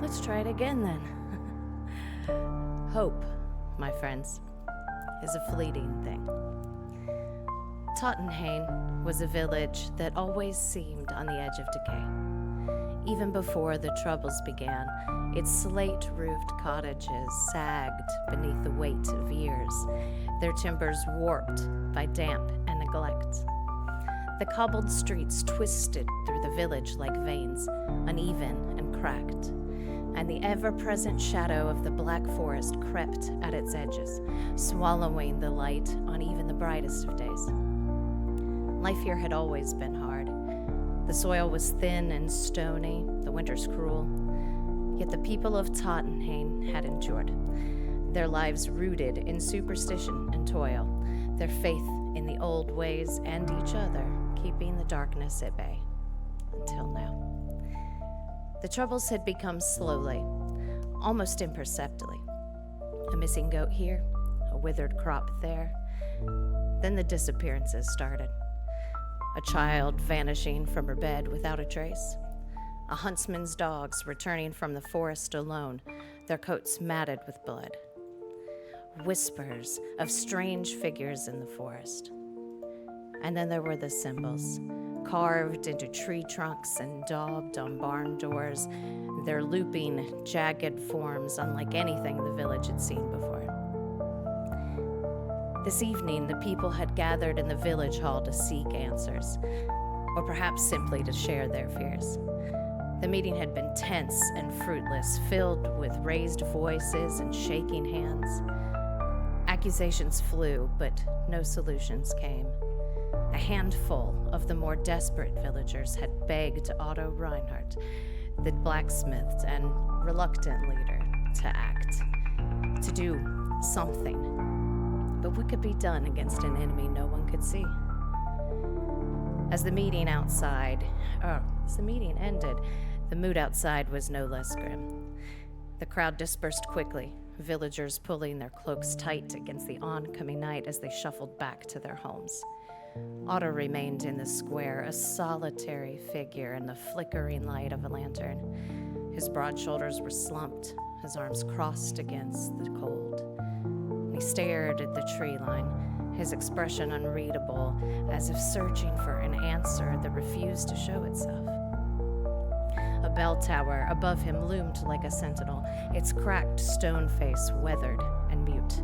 let's try it again then. Hope, my friends, is a fleeting thing. Tottenham was a village that always seemed on the edge of decay. Even before the Troubles began, its slate-roofed cottages sagged beneath the weight of years, their timbers warped by damp and neglect. The cobbled streets twisted through the village like veins, uneven and cracked, and the ever-present shadow of the Black Forest crept at its edges, swallowing the light on even the brightest of days. Life here had always been hard. The soil was thin and stony, the winters cruel. Yet the people of Tottenham had endured, their lives rooted in superstition and toil, their faith in the old ways and each other, keeping the darkness at bay. Until now. The Troubles had become slowly, almost imperceptibly. A missing goat here, a withered crop there. Then the disappearances started. A child vanishing from her bed without a trace. A huntsman's dogs returning from the forest alone, their coats matted with blood. Whispers of strange figures in the forest. And then there were the symbols, carved into tree trunks and daubed on barn doors, their looping, jagged forms unlike anything the village had seen before. This evening, the people had gathered in the village hall to seek answers, or perhaps simply to share their fears. The meeting had been tense and fruitless, filled with raised voices and shaking hands. Accusations flew, but no solutions came. A handful of the more desperate villagers had begged Otto Reinhardt, the blacksmith and reluctant leader, to act, to do something. But what could be done against an enemy no one could see? As the meeting ended, the mood outside was no less grim. The crowd dispersed quickly, villagers pulling their cloaks tight against the oncoming night as they shuffled back to their homes. Otto remained in the square, a solitary figure in the flickering light of a lantern. His broad shoulders were slumped, his arms crossed against the cold. He stared at the tree line, his expression unreadable, as if searching for an answer that refused to show itself. A bell tower above him loomed like a sentinel, its cracked stone face weathered and mute.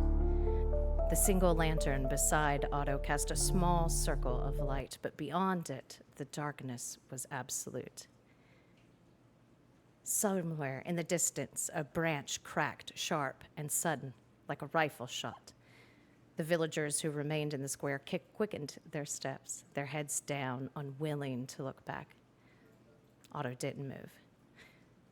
The single lantern beside Otto cast a small circle of light, but beyond it, the darkness was absolute. Somewhere in the distance, a branch cracked sharp and sudden, like a rifle shot. The villagers who remained in the square quickened their steps, their heads down, unwilling to look back. Otto didn't move.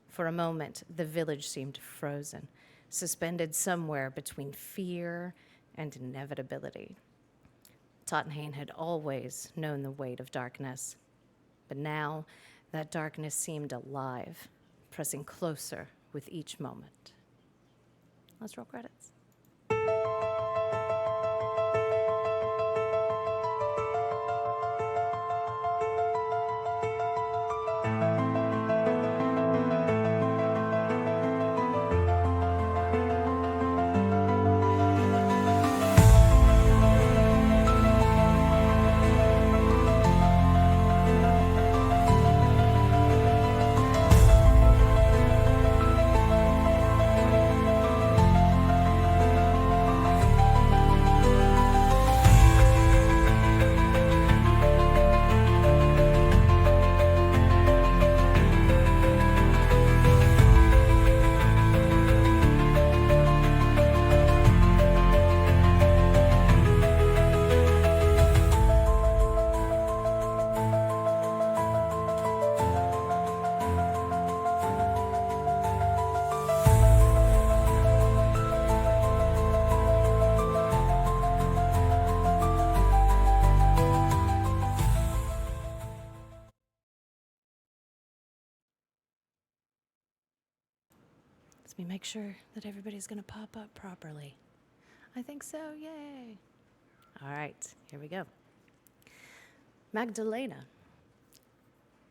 For a moment, the village seemed frozen, suspended somewhere between fear and inevitability. Tottenham had always known the weight of darkness, but now that darkness seemed alive, pressing closer with each moment. Let's roll credits. Let me make sure that everybody's going to pop up properly. I think so, yay. All right, here we go. Magdalena.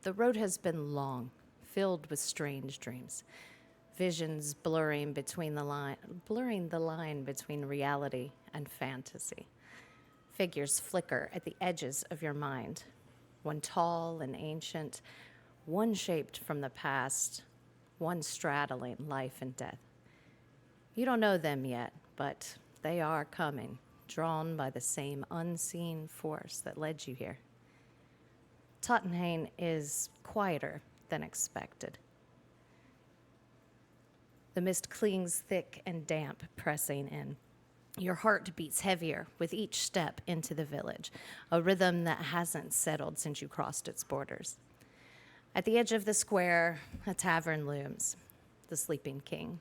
The road has been long, filled with strange dreams. visions blurring the line between reality and fantasy. Figures flicker at the edges of your mind, one tall and ancient, one shaped from the past, one straddling life and death. You don't know them yet, but they are coming, drawn by the same unseen force that led you here. Tottenham is quieter than expected. The mist clings thick and damp, pressing in. Your heart beats heavier with each step into the village, a rhythm that hasn't settled since you crossed its borders. At the edge of the square, a tavern looms, the Sleeping King.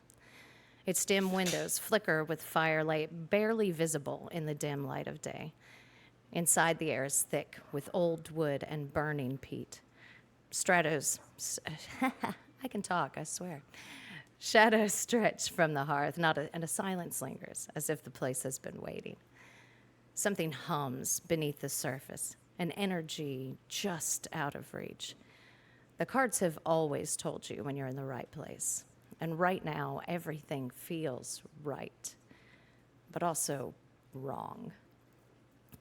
Its dim windows flicker with firelight barely visible in the dim light of day. Inside, the air is thick with old wood and burning peat. I can talk, I swear. Shadows stretch from the hearth, and a silence lingers, as if the place has been waiting. Something hums beneath the surface, an energy just out of reach. The cards have always told you when you're in the right place, and right now, everything feels right, but also wrong.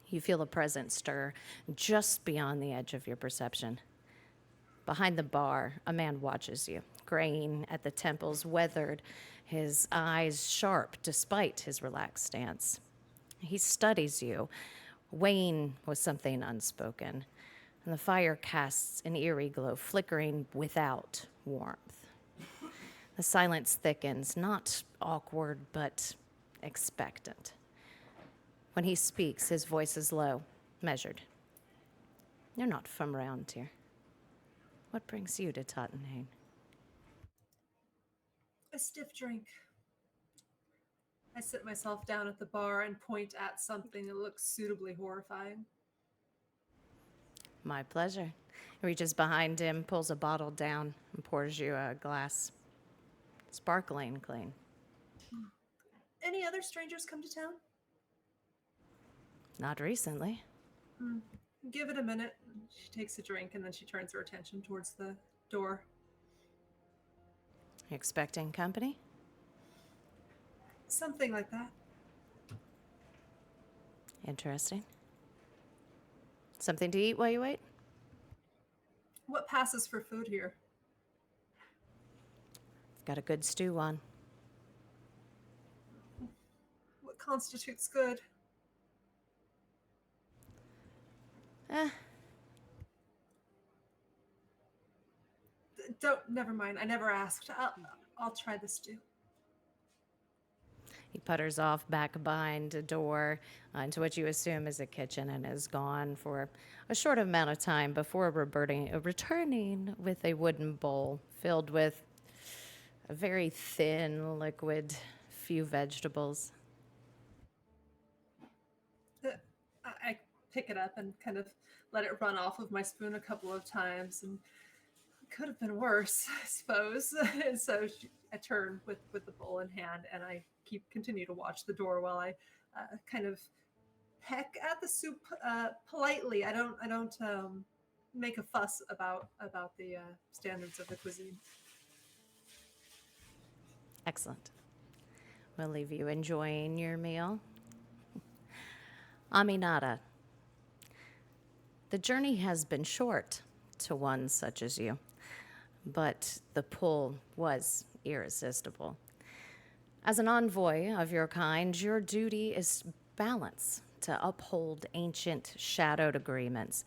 You feel a presence stir just beyond the edge of your perception. Behind the bar, a man watches you, graying at the temples, weathered, his eyes sharp despite his relaxed stance. He studies you, weighing with something unspoken, and the fire casts an eerie glow, flickering without warmth. The silence thickens, not awkward, but expectant. When he speaks, his voice is low, measured. You're not from around here. What brings you to Tottenham? A stiff drink. I sit myself down at the bar and point at something that looks suitably horrifying. My pleasure. He reaches behind him, pulls a bottle down, and pours you a glass. Sparkling clean. Any other strangers come to town? Not recently. Give it a minute. She takes a drink and then she turns her attention towards the door. You expecting company? Something like that. Interesting. Something to eat while you wait? What passes for food here? Got a good stew on. What constitutes good? Eh, Don't. Never mind. I never asked. I'll try the stew. He putters off back behind a door into what you assume is a kitchen and is gone for a short amount of time before returning with a wooden bowl filled with a very thin liquid, few vegetables. I pick it up and kind of let it run off of my spoon a couple of times, and it could have been worse, I suppose. And so I turn with the bowl in hand, and I continue to watch the door while I kind of peck at the soup politely. I don't make a fuss about the standards of the cuisine. Excellent. We'll leave you enjoying your meal. Aminata, the journey has been short to one such as you, but the pull was irresistible. As an envoy of your kind, your duty is balance to uphold ancient shadowed agreements.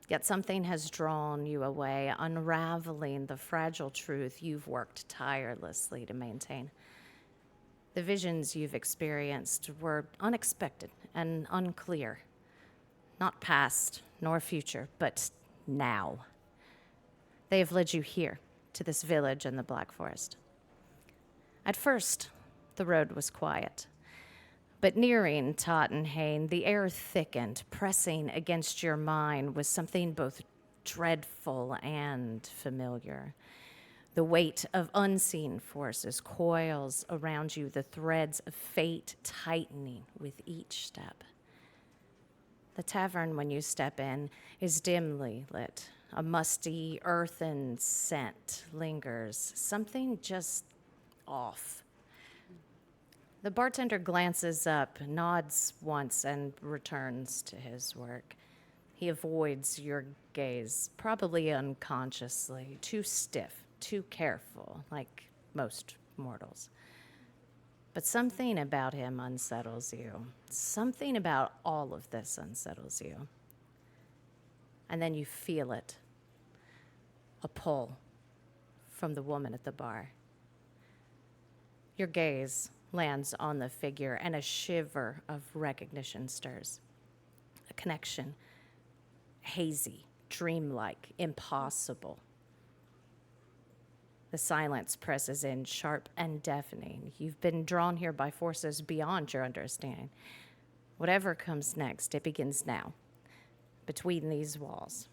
Yet something has drawn you away, unraveling the fragile truth you've worked tirelessly to maintain. The visions you've experienced were unexpected and unclear. Not past nor future, but now. They have led you here, to this village in the Black Forest. At first, the road was quiet. But nearing Tottenham, the air thickened, pressing against your mind with something both dreadful and familiar. The weight of unseen forces coils around you, the threads of fate tightening with each step. The tavern, when you step in, is dimly lit, A musty, earthen scent lingers. Something just off. The bartender glances up, nods once, and returns to his work. He avoids your gaze, probably unconsciously, too stiff, too careful, like most mortals. But something about him unsettles you. Something about all of this unsettles you. And then you feel it, a pull from the woman at the bar. Your gaze lands on the figure, and a shiver of recognition stirs. A connection, hazy, dreamlike, impossible. The silence presses in, sharp and deafening. You've been drawn here by forces beyond your understanding. Whatever comes next, it begins now, between these walls.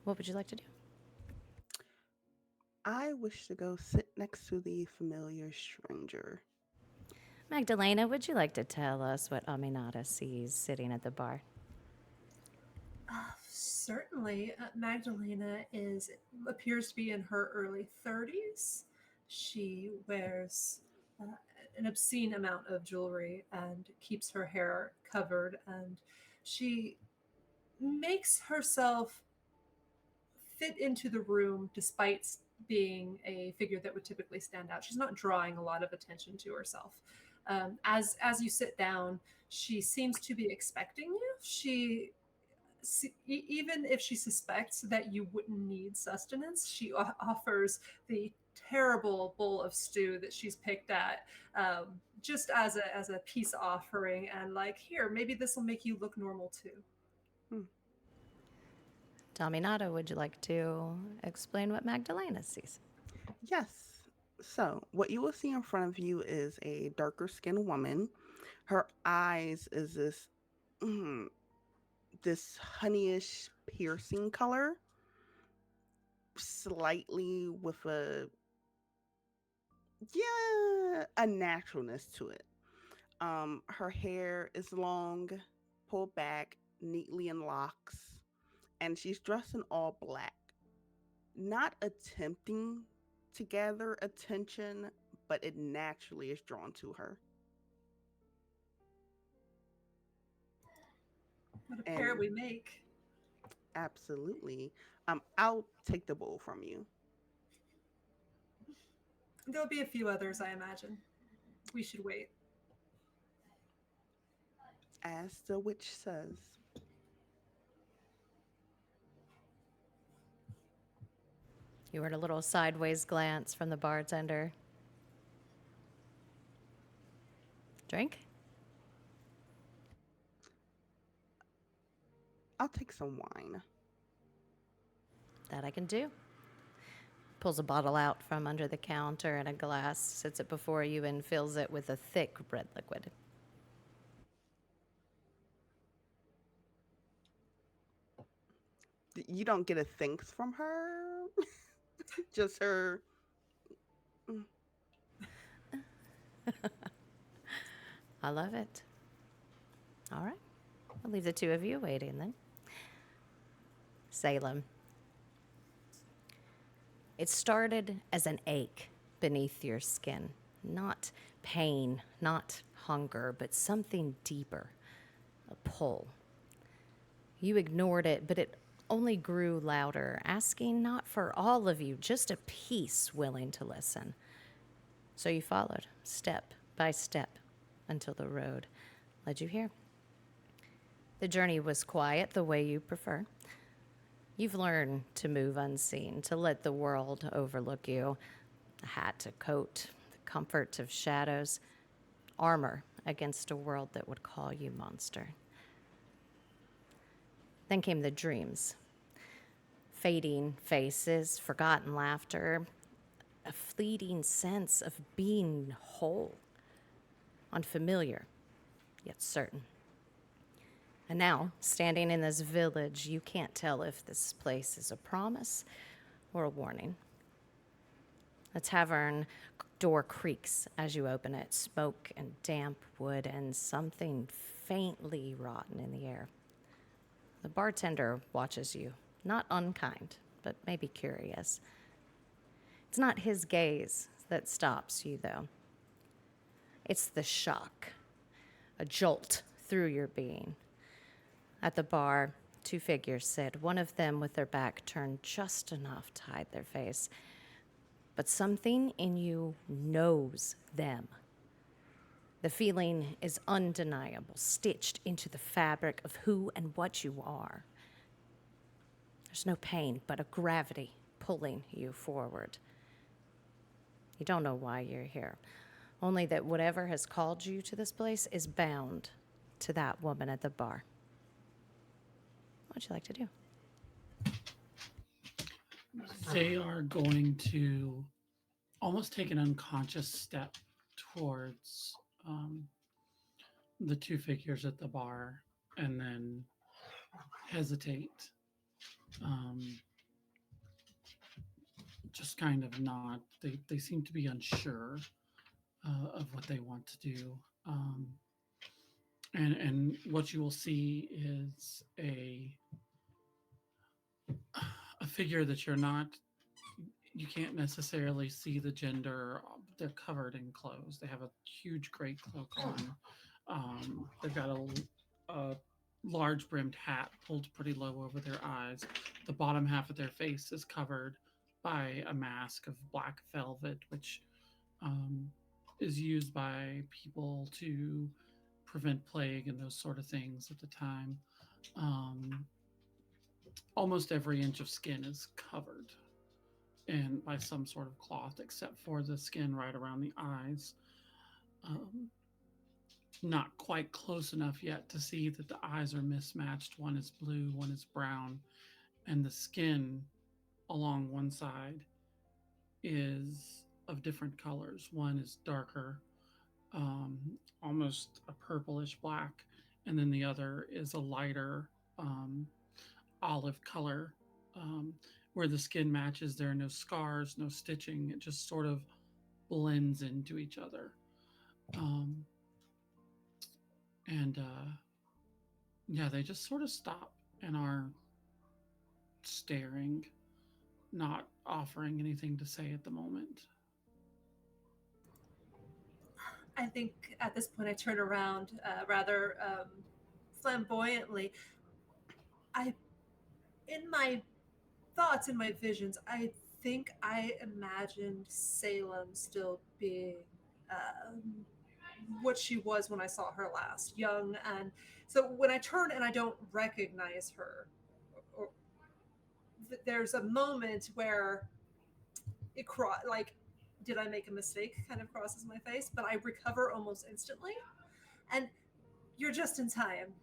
What would you like to do? I wish to go sit next to the familiar stranger. Magdalena, would you like to tell us what Aminata sees sitting at the bar? Certainly, Magdalena appears to be in her early 30s. She wears an obscene amount of jewelry and keeps her hair covered, and she makes herself fit into the room despite being a figure that would typically stand out. She's not drawing a lot of attention to herself. As you sit down, she seems to be expecting you. Even if she suspects that you wouldn't need sustenance, she offers the terrible bowl of stew that she's picked at, just as a peace offering, and like, here, maybe this will make you look normal too. Hmm. Dominata, would you like to explain what Magdalena sees? Yes. So, what you will see in front of you is a darker skinned woman. Her eyes is this honeyish piercing color, slightly with a naturalness to it. Her hair is long, pulled back neatly in locks, and she's dressed in all black, not attempting to gather attention, but it naturally is drawn to her. What a pair And we make. absolutely, I'll take the bowl from you. There'll be a few others, I imagine. We should wait. As the witch says. You heard a little sideways glance from the bartender. Drink? I'll take some wine. That I can do. Pulls a bottle out from under the counter and a glass, sits it before you, and fills it with a thick red liquid. You don't get a thanks from her, just her. Mm. I love it. All right. I'll leave the two of you waiting then. Salem. It started as an ache beneath your skin. Not pain, not hunger, but something deeper. A pull. You ignored it, but it only grew louder, asking not for all of you, just a piece willing to listen. So you followed, step by step, until the road led you here. The journey was quiet, the way you prefer. You've learned to move unseen, to let the world overlook you. A hat, a coat, the comfort of shadows, armor against a world that would call you monster. Then came the dreams. Fading faces, forgotten laughter, a fleeting sense of being whole, unfamiliar, yet certain. And now, standing in this village, you can't tell if this place is a promise or a warning. A tavern door creaks as you open it, smoke and damp wood and something faintly rotten in the air. The bartender watches you, Not unkind, but maybe curious. It's not his gaze that stops you, though. It's the shock, a jolt through your being. At the bar, two figures sit, one of them with their back turned just enough to hide their face. But something in you knows them. The feeling is undeniable, stitched into the fabric of who and what you are. There's no pain, but a gravity pulling you forward. You don't know why you're here, only that whatever has called you to this place is bound to that woman at the bar. What would you like to do? They are going to almost take an unconscious step towards the two figures at the bar and then hesitate. Um, just kind of not, they seem to be unsure of what they want to do. And what you will see is a figure that you can't necessarily see the gender. They're covered in clothes. They have a huge gray cloak on. They've got a large brimmed hat pulled pretty low over their eyes. The bottom half of their face is covered by a mask of black velvet, which um, is used by people to prevent plague and those sort of things at the time. Um, Almost every inch of skin is covered and by some sort of cloth, except for the skin right around the eyes. Um, Not quite close enough yet to see that the eyes are mismatched. One is blue, one is brown, and the skin along one side is of different colors. One is darker, um, almost a purplish black, and then the other is a lighter um, olive color. Um, where the skin matches, there are no scars, no stitching. It just sort of blends into each other. Um, and Yeah, they just sort of stop and are staring, not offering anything to say at the moment. I think at this point I turn around rather flamboyantly. I, in my thoughts, in my visions, I think I imagined Salem still being um, what she was when I saw her last, young. And so when I turn and I don't recognize her, or, there's a moment where like, did I make a mistake? Kind of crosses my face, but I recover almost instantly. And you're just in time.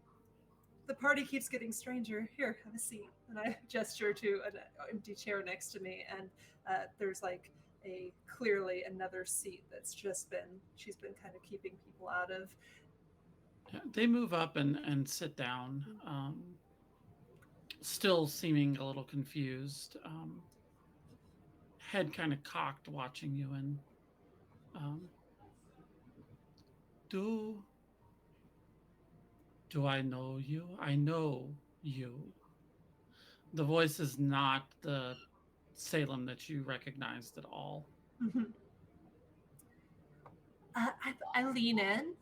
The party keeps getting stranger. Here, have a seat. And I gesture to an empty chair next to me, and there's like a clearly another seat that's just been she's been kind of keeping people out of. Yeah, they move up and sit down, still seeming a little confused, head kind of cocked, watching you. And um, do do I know you? I know you. The voice is not the Salem that you recognized at all. I lean in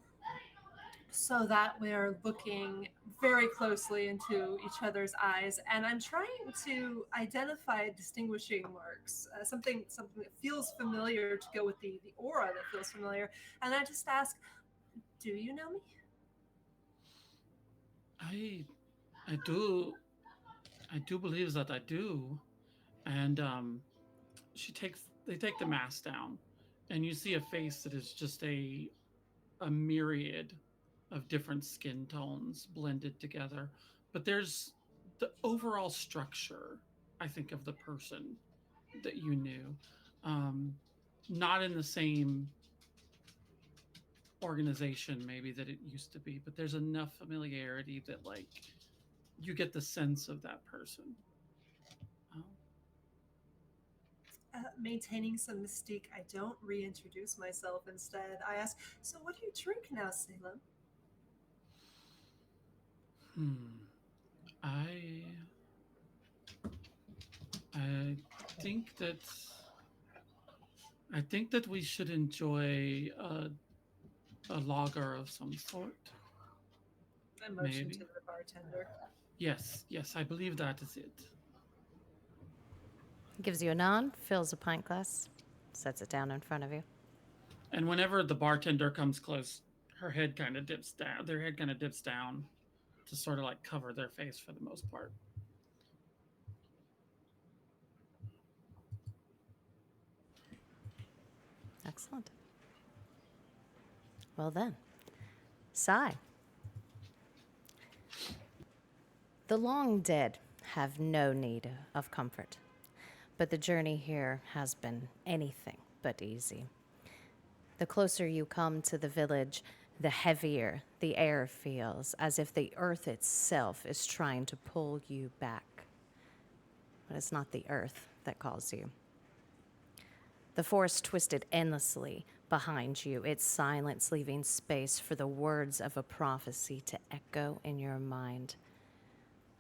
so that we're looking very closely into each other's eyes, and I'm trying to identify distinguishing marks, something that feels familiar to go with the aura that feels familiar. And I just ask, do you know me? I I do I do believe that I do. And she takes they take the mask down, and you see a face that is just a myriad of different skin tones blended together. But there's the overall structure, I think, of the person that you knew. Um, Not in the same organization maybe that it used to be, but there's enough familiarity that like you get the sense of that person. Um, Maintaining some mystique, I don't reintroduce myself. Instead, I ask, so what do you drink now, Salem? hmm. I I think that I think that we should enjoy a lager of some sort. I motion to Maybe. the bartender. Yes, yes, I believe that is it. Gives you a nod, fills a pint glass, sets it down in front of you. And whenever the bartender comes close, her head kind of dips down. Their head kind of dips down to sort of like cover their face for the most part. Excellent. Well then, sigh. The long dead have no need of comfort, but the journey here has been anything but easy. The closer you come to the village, the heavier the air feels, as if the earth itself is trying to pull you back. But it's not the earth that calls you. The forest twisted endlessly behind you, its silence leaving space for the words of a prophecy to echo in your mind.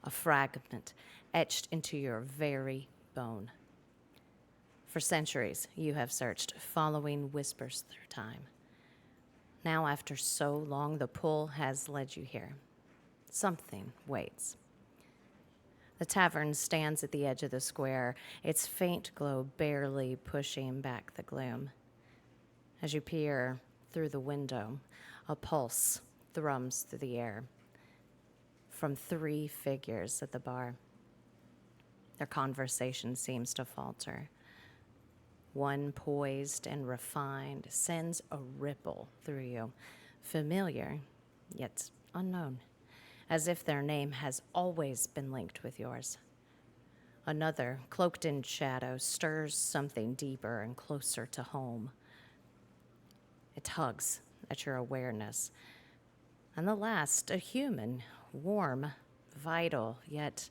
A fragment etched into your very bone. For centuries, you have searched, following whispers through time. Now, after so long, the pull has led you here. Something waits. The tavern stands at the edge of the square, its faint glow barely pushing back the gloom. As you peer through the window, a pulse thrums through the air from three figures at the bar. Their conversation seems to falter. One, poised and refined, sends a ripple through you, familiar, yet unknown, as if their name has always been linked with yours. Another, cloaked in shadow, stirs something deeper and closer to home. It tugs at your awareness. And the last, a human, warm, vital, yet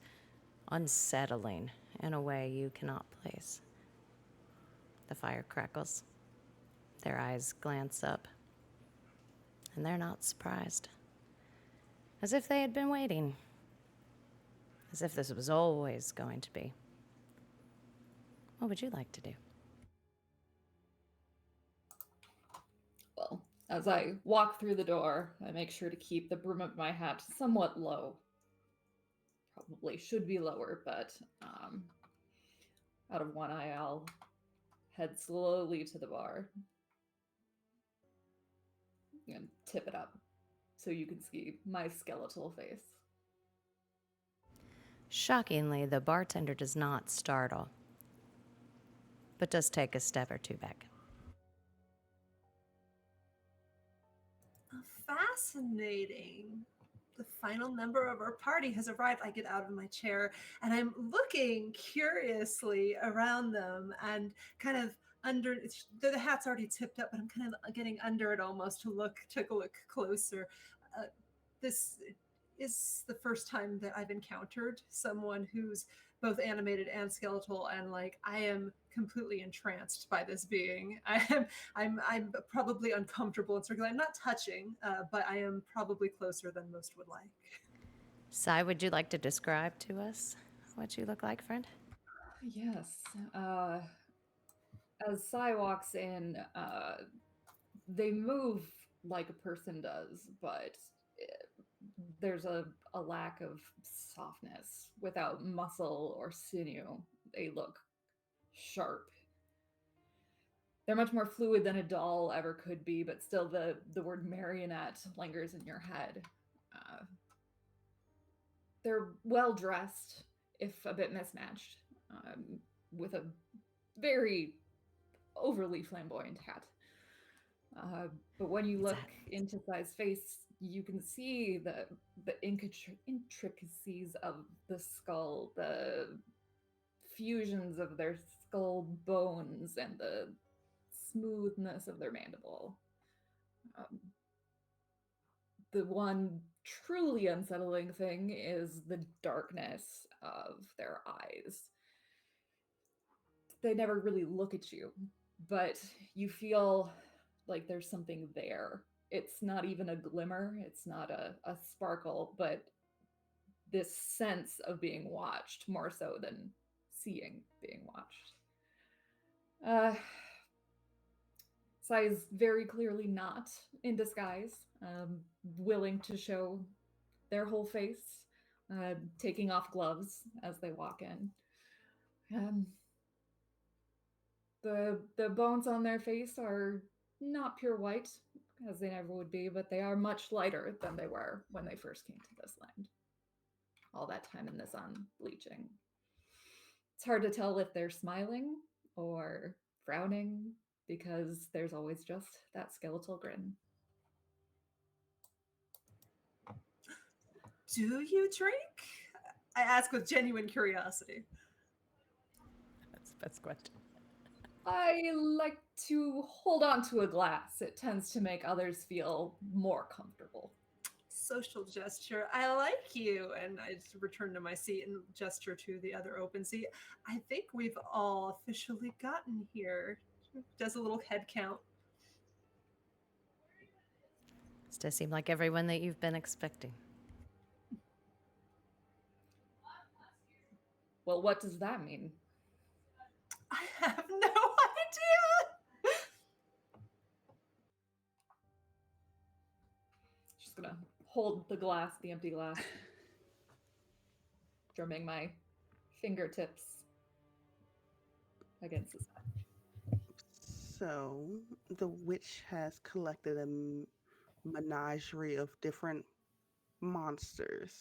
unsettling in a way you cannot place. The fire crackles. Their eyes glance up, and they're not surprised. As if they had been waiting. As if this was always going to be. What would you like to do? Well, as I walk through the door, I make sure to keep the brim of my hat somewhat low. Probably should be lower, but out of one eye, I'll head slowly to the bar and tip it up so you can see my skeletal face. Shockingly, the bartender does not startle, but does take a step or two back. Fascinating. The final member of our party has arrived. I get out of my chair and I'm looking curiously around them and kind of under the hat's already tipped up, but I'm kind of getting under it almost to take a look closer. This is the first time that I've encountered someone who's both animated and skeletal, and like I am completely entranced by this being. I'm probably uncomfortable and circular. I'm not touching, but I am probably closer than most would like. Sai, would you like to describe to us what you look like, friend? Yes. As Sai walks in, they move like a person does, but there's a lack of softness without muscle or sinew. They look sharp. They're much more fluid than a doll ever could be, but still the word marionette lingers in your head. Uh, they're well dressed, if a bit mismatched, with a very overly flamboyant hat. But when you look into Sai's face, you can see the intricacies of the skull, the fusions of their skull bones, and the smoothness of their mandible. Um, the one truly unsettling thing is the darkness of their eyes. They never really look at you, but you feel like there's something there. It's not even a glimmer, it's not a sparkle, but this sense of being watched more so than seeing. being watched. Uh, Sai is very clearly not in disguise, willing to show their whole face, taking off gloves as they walk in. Um, the bones on their face are not pure white, as they never would be, but they are much lighter than they were when they first came to this land. All that time in the sun bleaching. It's hard to tell if they're smiling or frowning because there's always just that skeletal grin. Do you drink? I ask with genuine curiosity. That's the best question. I like to hold on to a glass. It tends to make others feel more comfortable. Social gesture. I like you. And I just return to my seat and gesture to the other open seat. I think we've all officially gotten here. Does a little head count. This does seem like everyone that you've been expecting. Well, what does that mean? I have no idea. Just gonna hold the glass, the empty glass, drumming my fingertips against the side. So the witch has collected a menagerie of different monsters,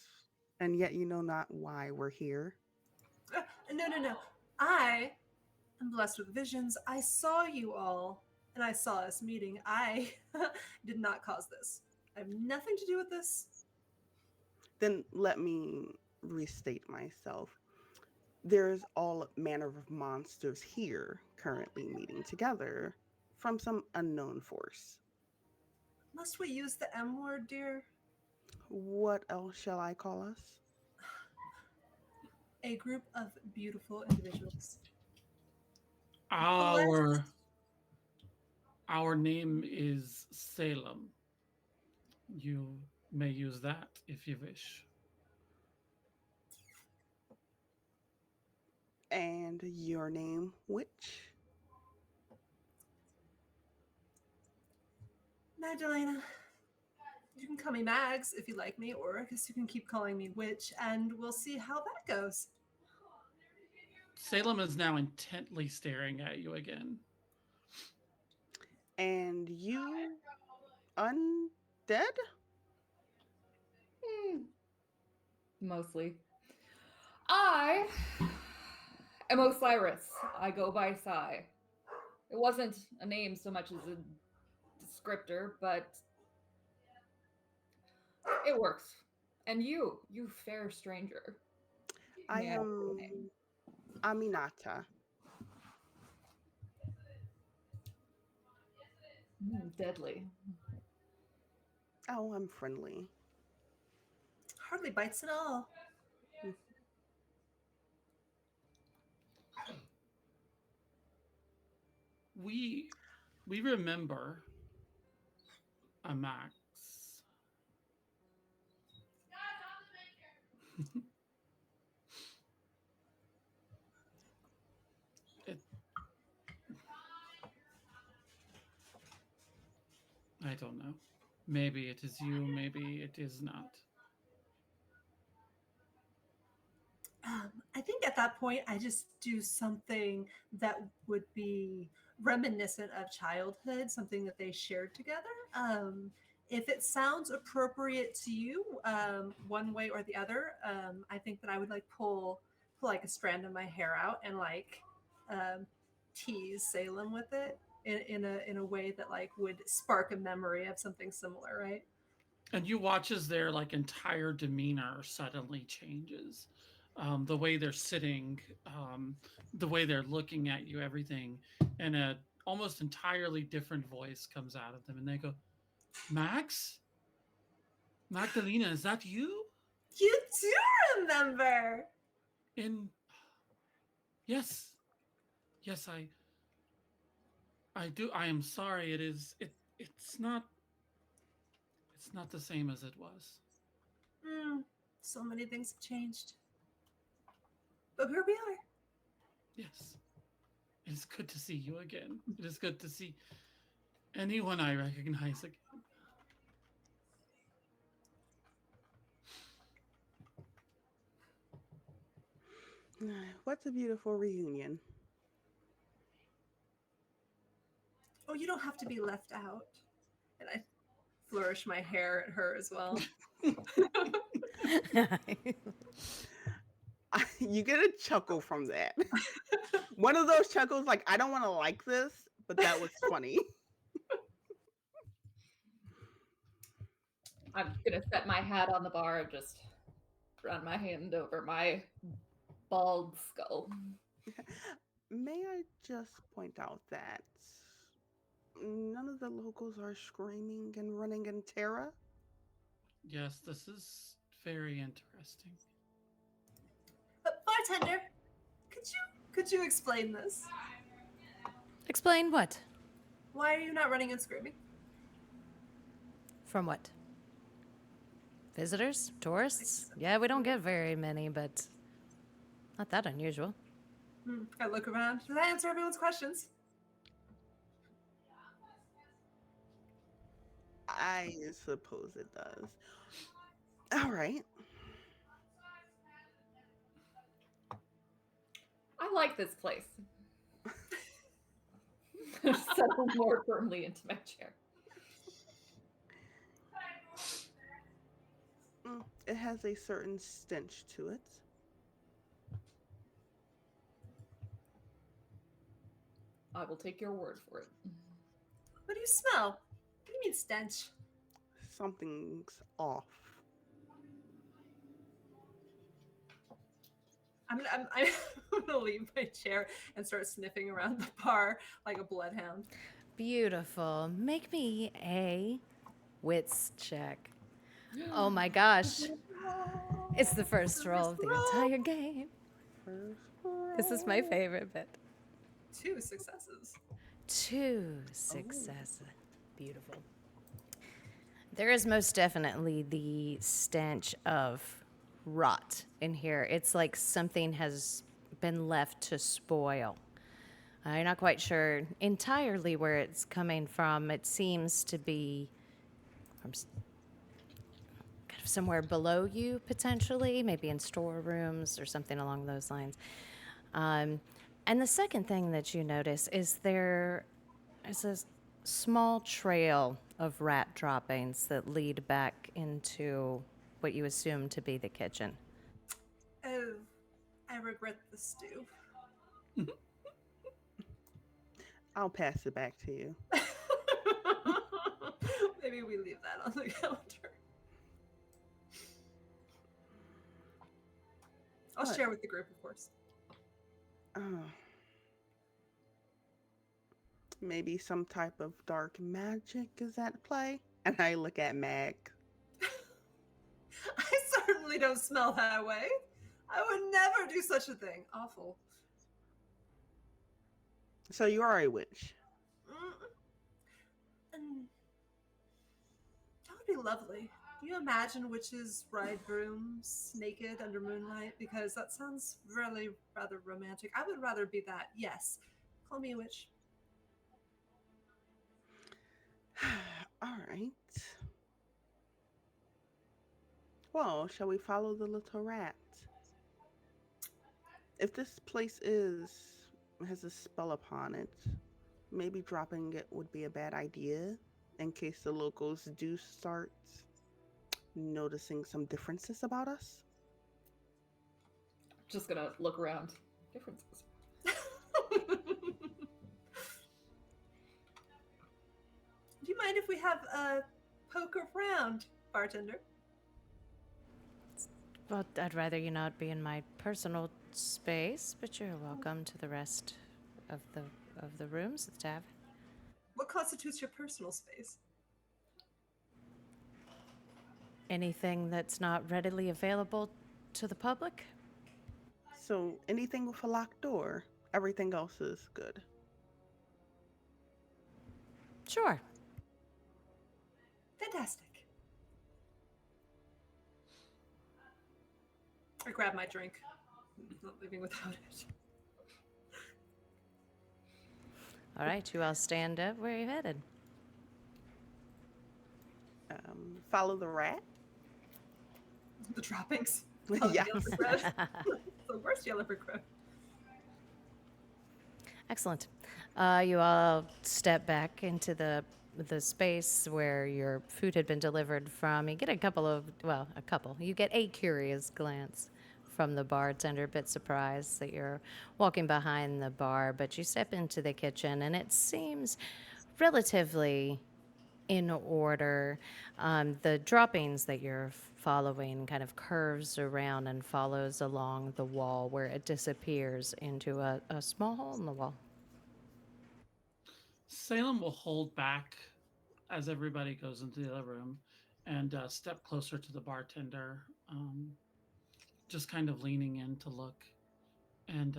and yet you know not why we're here. No. I am blessed with visions. I saw you all, and I saw us meeting. I did not cause this. I have nothing to do with this. Then let me restate myself. There's all manner of monsters here currently meeting together from some unknown force. Must we use the M word, dear? What else shall I call us? A group of beautiful individuals. Our our name is Salem. You may use that if you wish. And your name, witch? Magdalena. You can call me Mags if you like me, or I guess you can keep calling me Witch, and we'll see how that goes. Salem is now intently staring at you again. And you undead? Mostly. I am Osiris. I go by Sai. It wasn't a name so much as a descriptor, but it works. And you fair stranger. I May I have your am name? Aminata. Deadly. Oh, I'm friendly. Hardly bites at all. We remember a Max. it, I don't know. Maybe it is you, maybe it is not. I think at that point, I just do something that would be reminiscent of childhood, something that they shared together. If it sounds appropriate to you, one way or the other, I think that I would like pull like a strand of my hair out and like um, tease Salem with it in a way that like would spark a memory of something similar, right? And you watch as their like entire demeanor suddenly changes. The way they're sitting, the way they're looking at you, everything, and a almost entirely different voice comes out of them, and they go, "Max, Magdalena, is that you?" You do remember. In yes, yes, I do. I am sorry. It's not. It's not the same as it was. So many things have changed. But here we are. Yes. It is good to see you again. It is good to see anyone I recognize again. What's a beautiful reunion? Oh, you don't have to be left out. And I flourish my hair at her as well. You get a chuckle from that. One of those chuckles, like, I don't want to like this, but that was funny. I'm gonna set my hat on the bar and just run my hand over my bald skull. May I just point out that none of the locals are screaming and running in terror? Yes, this is very interesting. Bartender, could you explain this? Explain what? Why are you not running and screaming? From what? Visitors? Tourists? Yeah, we don't get very many, but not that unusual. I look around. Does that answer everyone's questions? I suppose it does. All right. I like this place. Settle more firmly into my chair. It has a certain stench to it. I will take your word for it. What do you smell? What do you mean stench? Something's off. I'm gonna leave my chair and start sniffing around the bar like a bloodhound. Beautiful. Make me a wits check. Oh my gosh. It's the first roll of the entire game. This is my favorite bit. 2 successes. 2 successes. Beautiful. There is most definitely the stench of rot in here. It's like something has been left to spoil. I'm not quite sure entirely where it's coming from. It seems to be from kind of somewhere below you, potentially, maybe in storerooms or something along those lines. And the second thing that you notice is there is a small trail of rat droppings that lead back into what you assume to be the kitchen. Oh, I regret the stew. I'll pass it back to you. Maybe we leave that on the counter. I'll What? share with the group, of course. Oh. Maybe some type of dark magic is at play? And I look at Mag. I certainly don't smell that way. I would never do such a thing. Awful. So you are a witch. And that would be lovely. Do you imagine witches ride brooms naked under moonlight? Because that sounds really rather romantic. I would rather be that. Yes. Call me a witch. All right. Well, shall we follow the little rat? If this place has a spell upon it, maybe dropping it would be a bad idea in case the locals do start noticing some differences about us. Just gonna look around. Differences. Do you mind if we have a poker round, bartender? Well, I'd rather you not be in my personal space, but you're welcome to the rest of the rooms at the tavern. What constitutes your personal space? Anything that's not readily available to the public? So anything with a locked door, everything else is good. Sure. Fantastic. I grab my drink. I'm not leaving without it. All right, you all stand up. Where are you headed? Follow the rat. The droppings. Follow the Yeah. yellow brick road. The worst yellow brick road. Excellent. You all step back into the space where your food had been delivered from. You get a couple of, well, a couple. You get a curious glance from the bartender, a bit surprised that you're walking behind the bar, but you step into the kitchen and it seems relatively in order. The droppings that you're following kind of curves around and follows along the wall where it disappears into a small hole in the wall. Salem will hold back as everybody goes into the other room and step closer to the bartender, just kind of leaning in to look. And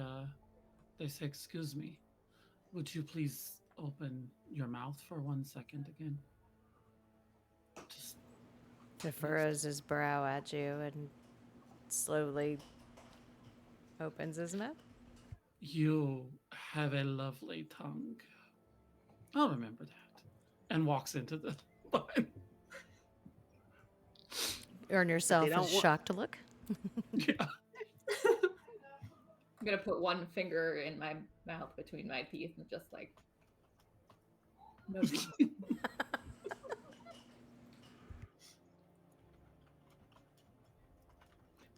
they say, "Excuse me, would you please open your mouth for 1 second again?" Just He furrows his brow at you and slowly opens his mouth. You have a lovely tongue. I'll remember that. And walks into the line. Earn yourself a don't want- shocked look. Yeah. I'm gonna put one finger in my mouth between my teeth and just like no.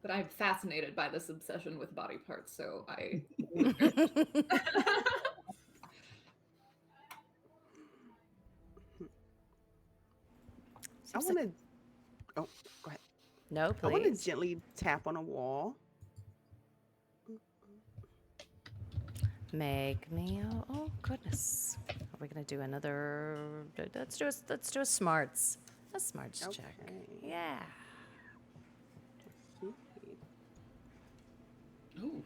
But I'm fascinated by this obsession with body parts, so I I Seems want like- to. Oh, go ahead. No, I want to please. gently tap on a wall. Make me. Oh goodness. Are we gonna do another? Let's do a smarts. A smarts check. Okay. Yeah. See. Ooh.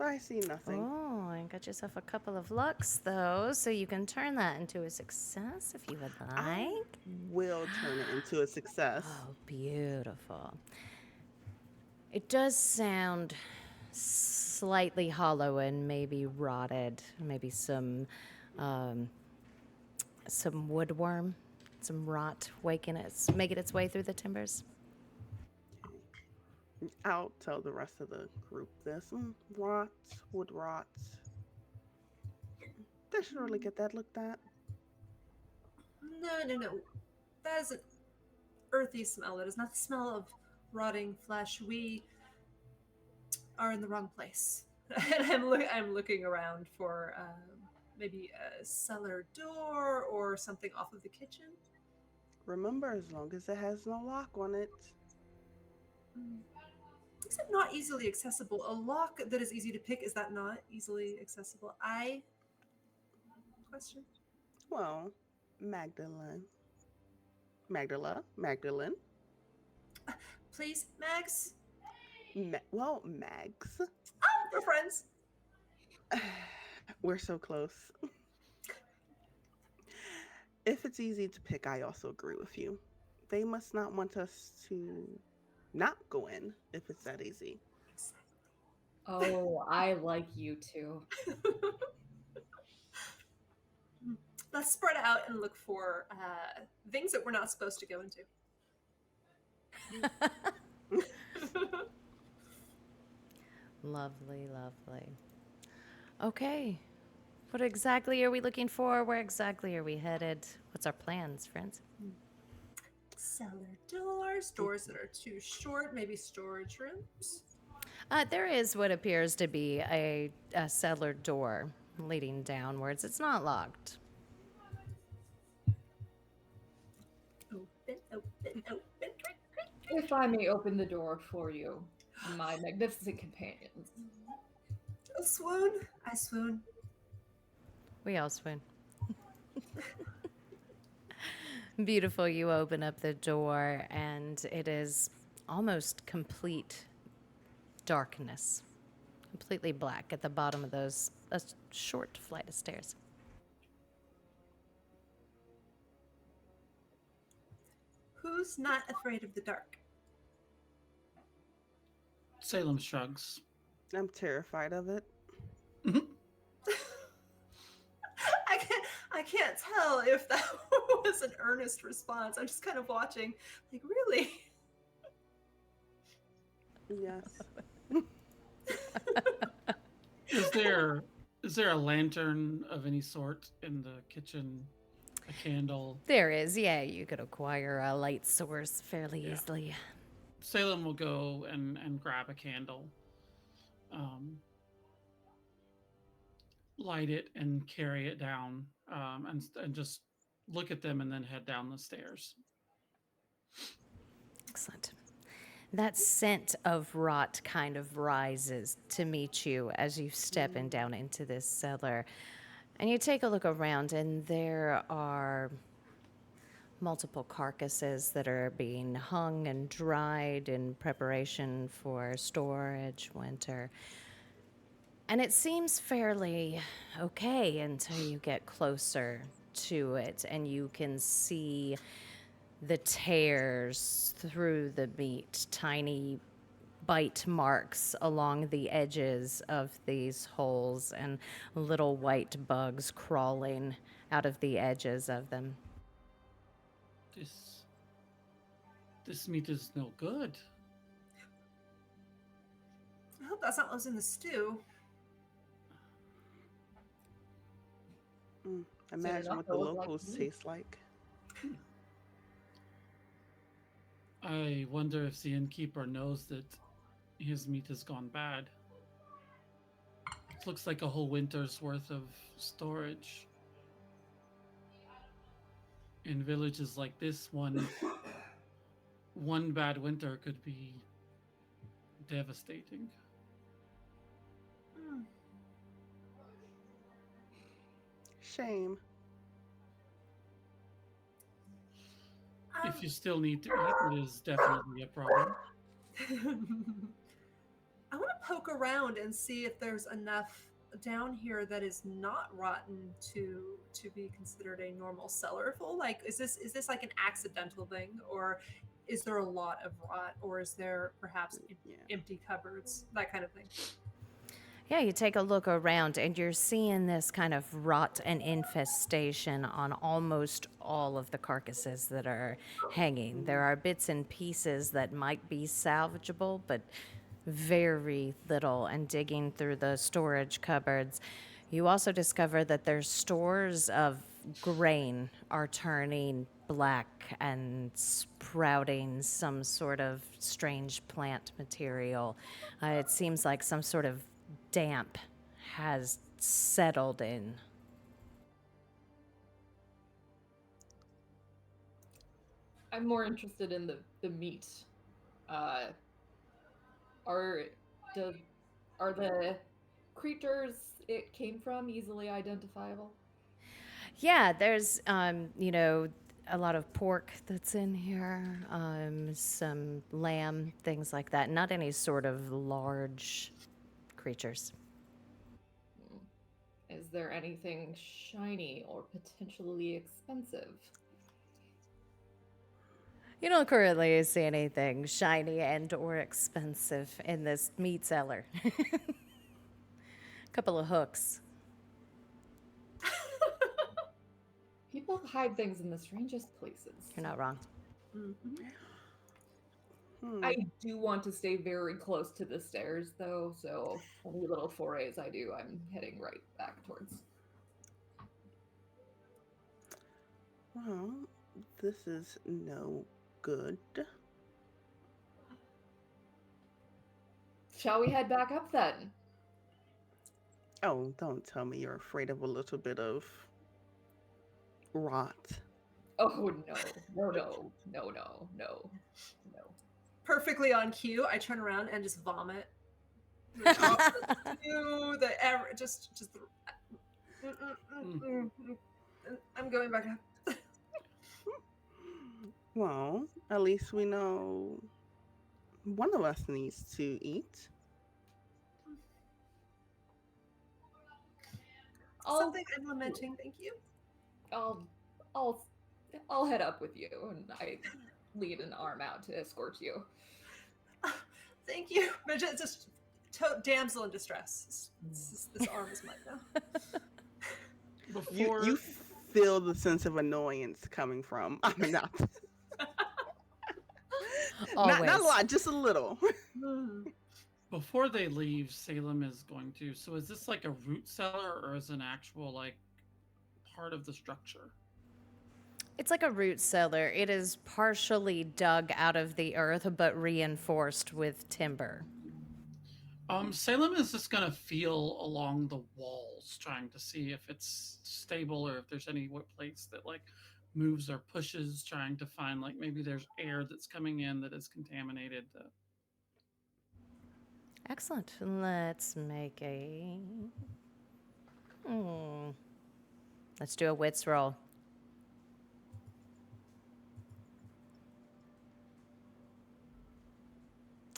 I see nothing. Oh, and got yourself a couple of lucks though, so you can turn that into a success if you would like. I will turn it into a success. Oh, beautiful. It does sound slightly hollow and maybe rotted. Maybe some woodworm, some rot making its way through the timbers. I'll tell the rest of the group this. Wood rots. They should really get that looked at. No. That is an earthy smell. That is not the smell of rotting flesh. We are in the wrong place. And I'm looking around for maybe a cellar door or something off of the kitchen. Remember, as long as it has no lock on it. Except not easily accessible. A lock that is easy to pick, is that not easily accessible? Question? Well, Magdalene. Please, Mags? Mags. We're friends. We're so close. If it's easy to pick, I also agree with you. They must not want us to not go in if it's that easy. Oh, I like you too. Let's spread out and look for things that we're not supposed to go into. Lovely, lovely. Okay. What exactly are we looking for? Where exactly are we headed? What's our plans, friends? Cellar doors that are too short, maybe storage rooms. There is what appears to be a cellar door leading downwards. It's not locked. Open. If I may open the door for you, my magnificent companions. A swoon. I swoon. We all swoon. Beautiful. You open up the door, and it is almost complete darkness. Completely black at the bottom of those a short flight of stairs. Who's not afraid of the dark? Salem shrugs. I'm terrified of it. tell if that was an earnest response. I'm just kind of watching, like, really? Yes. Is there a lantern of any sort in the kitchen? A candle? There is, yeah, you could acquire a light source fairly Yeah. easily. Salem will go and grab a candle, light it and carry it down, and just look at them and then head down the stairs. Excellent. That scent of rot kind of rises to meet you as you step in down into this cellar. And you take a look around, and there are multiple carcasses that are being hung and dried in preparation for storage winter. And it seems fairly okay until you get closer to it and you can see the tears through the meat, tiny bite marks along the edges of these holes, and little white bugs crawling out of the edges of them. This meat is no good. I hope that's not what was in the stew. Imagine what the locals taste like. I wonder if the innkeeper knows that his meat has gone bad. It looks like a whole winter's worth of storage. In villages like this, one bad winter could be devastating. Shame. If you still need to eat, it is definitely a problem. I want to poke around and see if there's enough down here that is not rotten to be considered a normal cellar full. Like, is this like an accidental thing, or is there a lot of rot, or is there perhaps empty cupboards, that kind of thing? Yeah, you take a look around and you're seeing this kind of rot and infestation on almost all of the carcasses that are hanging. There are bits and pieces that might be salvageable, but very little. And digging through the storage cupboards, you also discover that their stores of grain are turning black and sprouting some sort of strange plant material. It seems like some sort of damp has settled in. I'm more interested in the meat. Are the creatures it came from easily identifiable? Yeah, there's a lot of pork that's in here, some lamb, things like that. Not any sort of large creatures. Is there anything shiny or potentially expensive? You don't currently see anything shiny and or expensive in this meat cellar. Couple of hooks. People hide things in the strangest places. You're not wrong. I do want to stay very close to the stairs, though, so any little forays I do, I'm heading right back towards. Well, this is no good. Shall we head back up then? Oh, don't tell me you're afraid of a little bit of rot. Oh, no. Perfectly on cue, I turn around and just vomit. I'm going back up. Well, at least we know one of us needs to eat. Something I'm lamenting, thank you. I'll head up with you, and I lead an arm out to escort you. Thank you. But just damsel in distress. This arm is mine now. You feel the sense of annoyance coming from Aminata. Not a Always. lot, just a little. Before they leave, Salem is going to. So is this like a root cellar or is it an actual like part of the structure? It's like a root cellar. It is partially dug out of the earth, but reinforced with timber. Salem is just gonna feel along the walls, trying to see if it's stable or if there's any place that like moves or pushes, trying to find like maybe there's air that's coming in that is contaminated. Excellent. Let's make a. Hmm. Let's do a wits roll.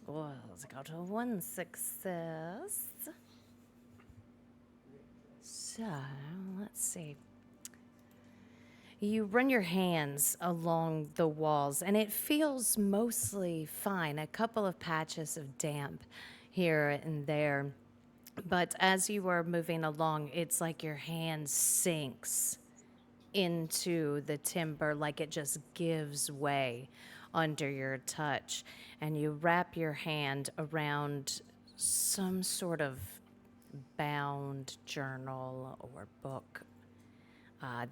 Well, let's go to one success. So, let's see. You run your hands along the walls, and it feels mostly fine. A couple of patches of damp here and there. But as you are moving along, it's like your hand sinks into the timber, like it just gives way under your touch. And you wrap your hand around some sort of bound journal or book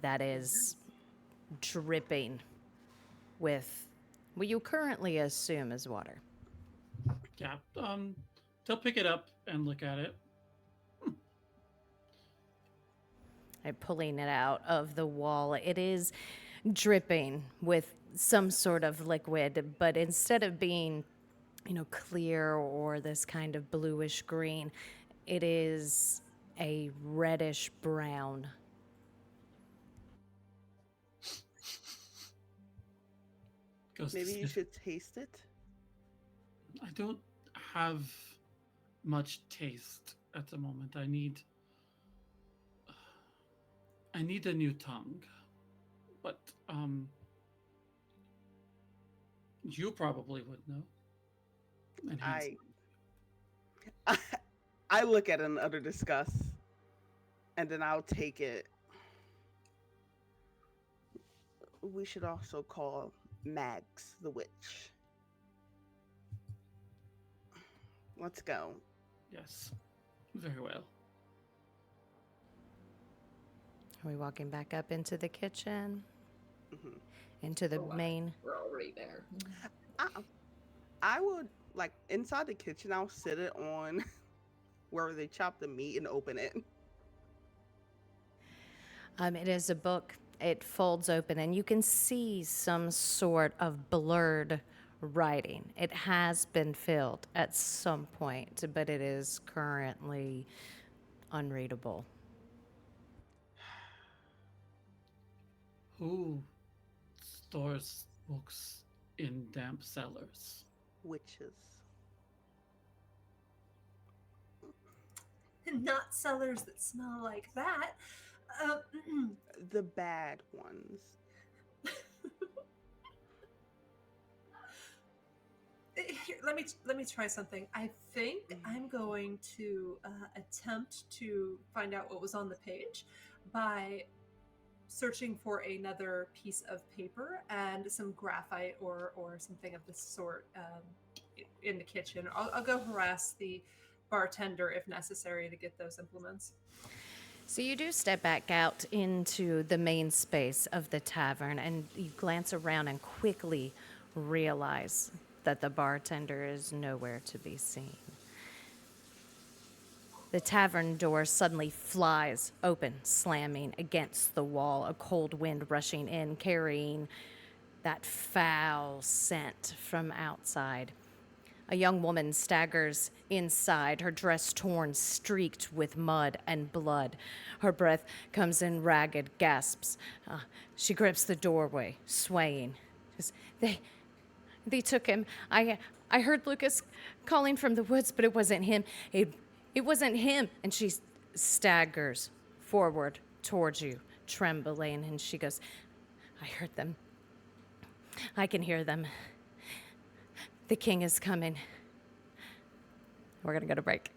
that is dripping with what you currently assume is water. Yeah. They'll pick it up and look at it. I'm pulling it out of the wall. It is dripping with some sort of liquid, but instead of being, clear or this kind of bluish green, it is a reddish brown. Goes Maybe to you sniff. should taste it. I don't have much taste at the moment. I need a new tongue. But you probably would know. And I I look at it in utter disgust, and then I'll take it. We should also call Mags the witch. Let's go. yes, very well. Are we walking back up into the kitchen? Hmm. Into the Oh, wow. main? We're already there. I, I would like inside the kitchen. I'll sit it on where they chop the meat and open it. It is a book. It folds open, and you can see some sort of blurred writing. It has been filled at some point, but it is currently unreadable. Who stores books in damp cellars? Witches. Not cellars that smell like that. Uh, The bad ones. Here, let me try something. I think I'm going to attempt to find out what was on the page by searching for another piece of paper and some graphite or something of this sort in the kitchen. I'll go harass the bartender if necessary to get those implements. So you do step back out into the main space of the tavern, and you glance around and quickly realize that the bartender is nowhere to be seen. The tavern door suddenly flies open, slamming against the wall, a cold wind rushing in, carrying that foul scent from outside. A young woman staggers inside, her dress torn, streaked with mud and blood. Her breath comes in ragged gasps. She grips the doorway, swaying. They took him. I heard Lucas calling from the woods, but it wasn't him. It wasn't him. And she staggers forward towards you, trembling, and she goes, I heard them. I can hear them. The king is coming. We're going to go to break.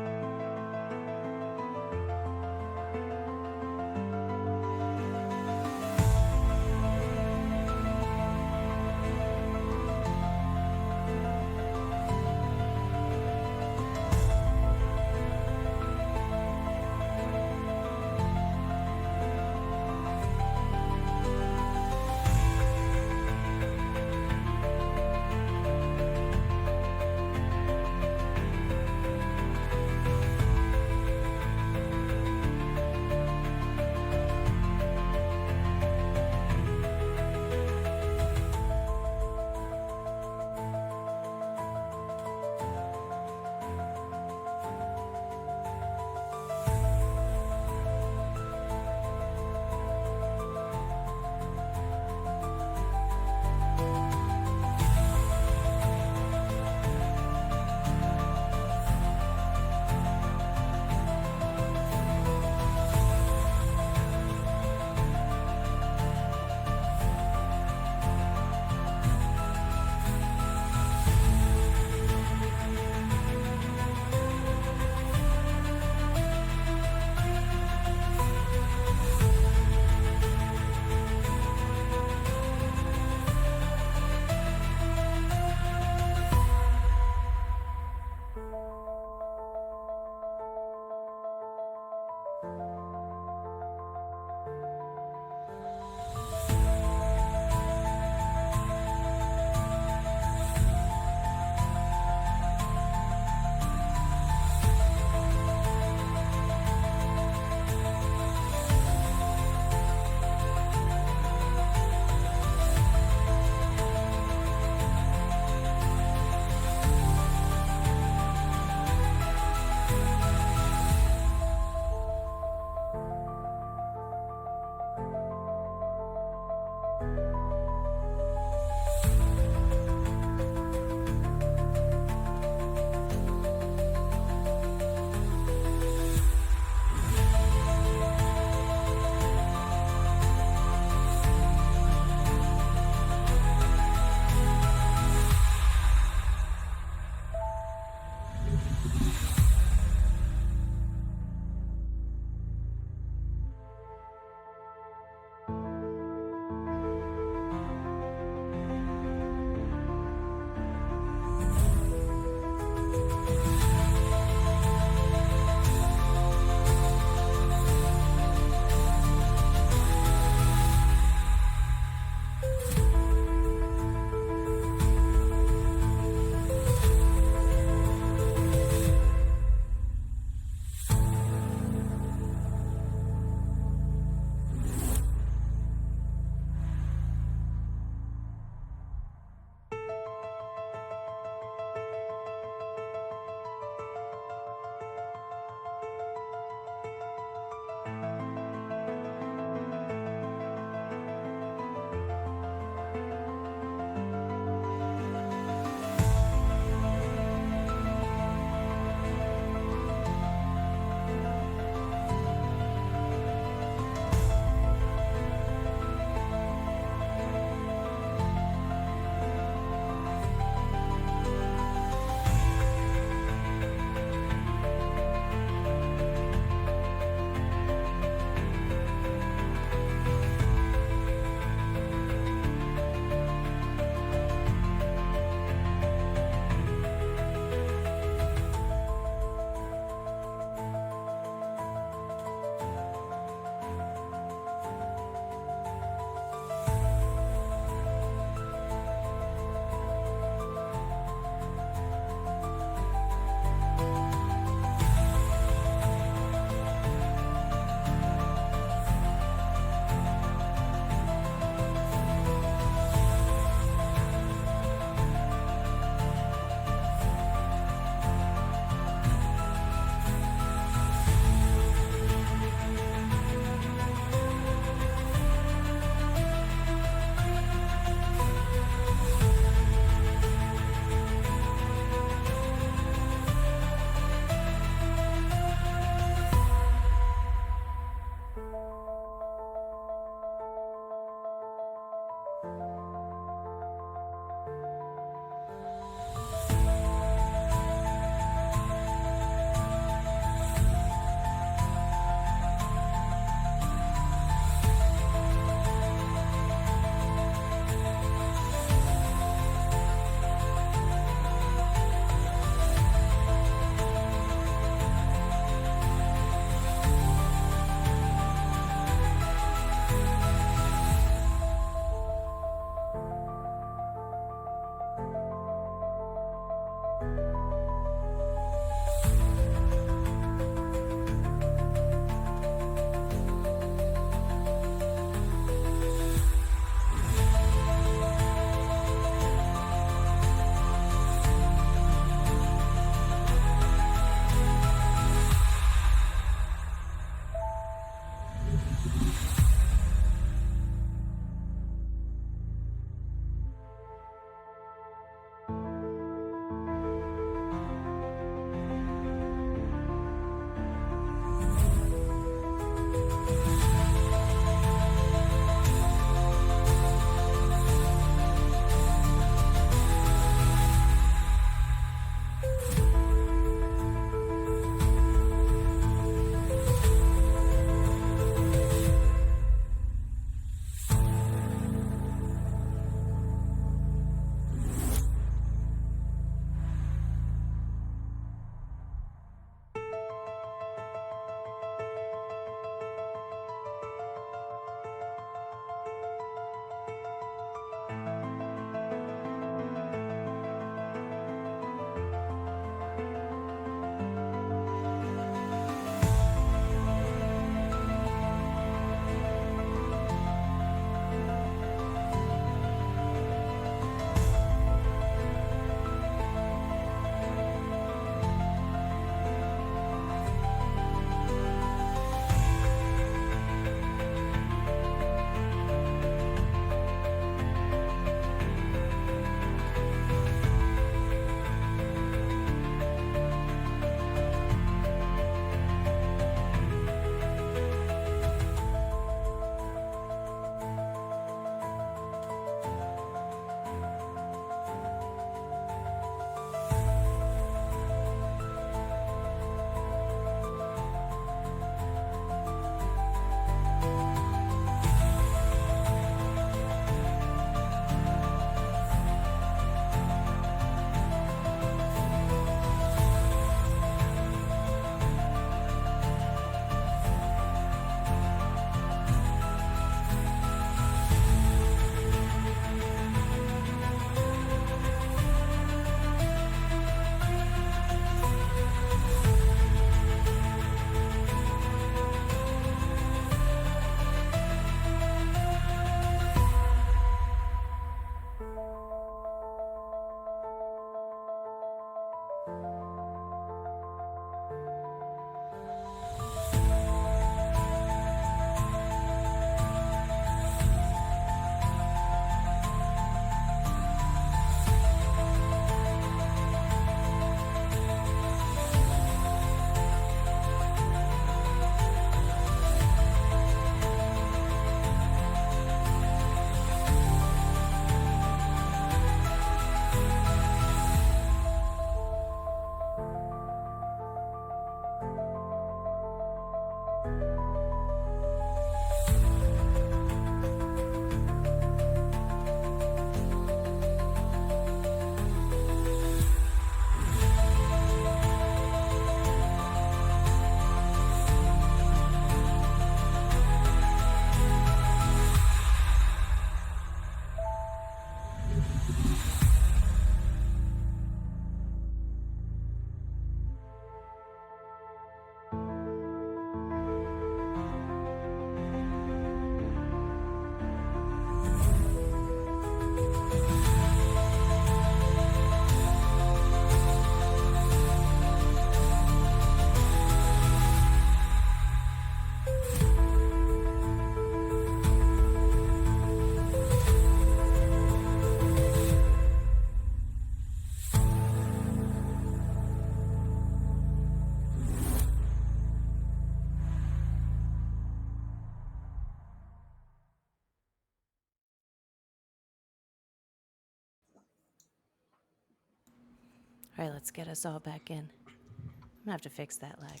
All right, let's get us all back in. I'm gonna have to fix that lag.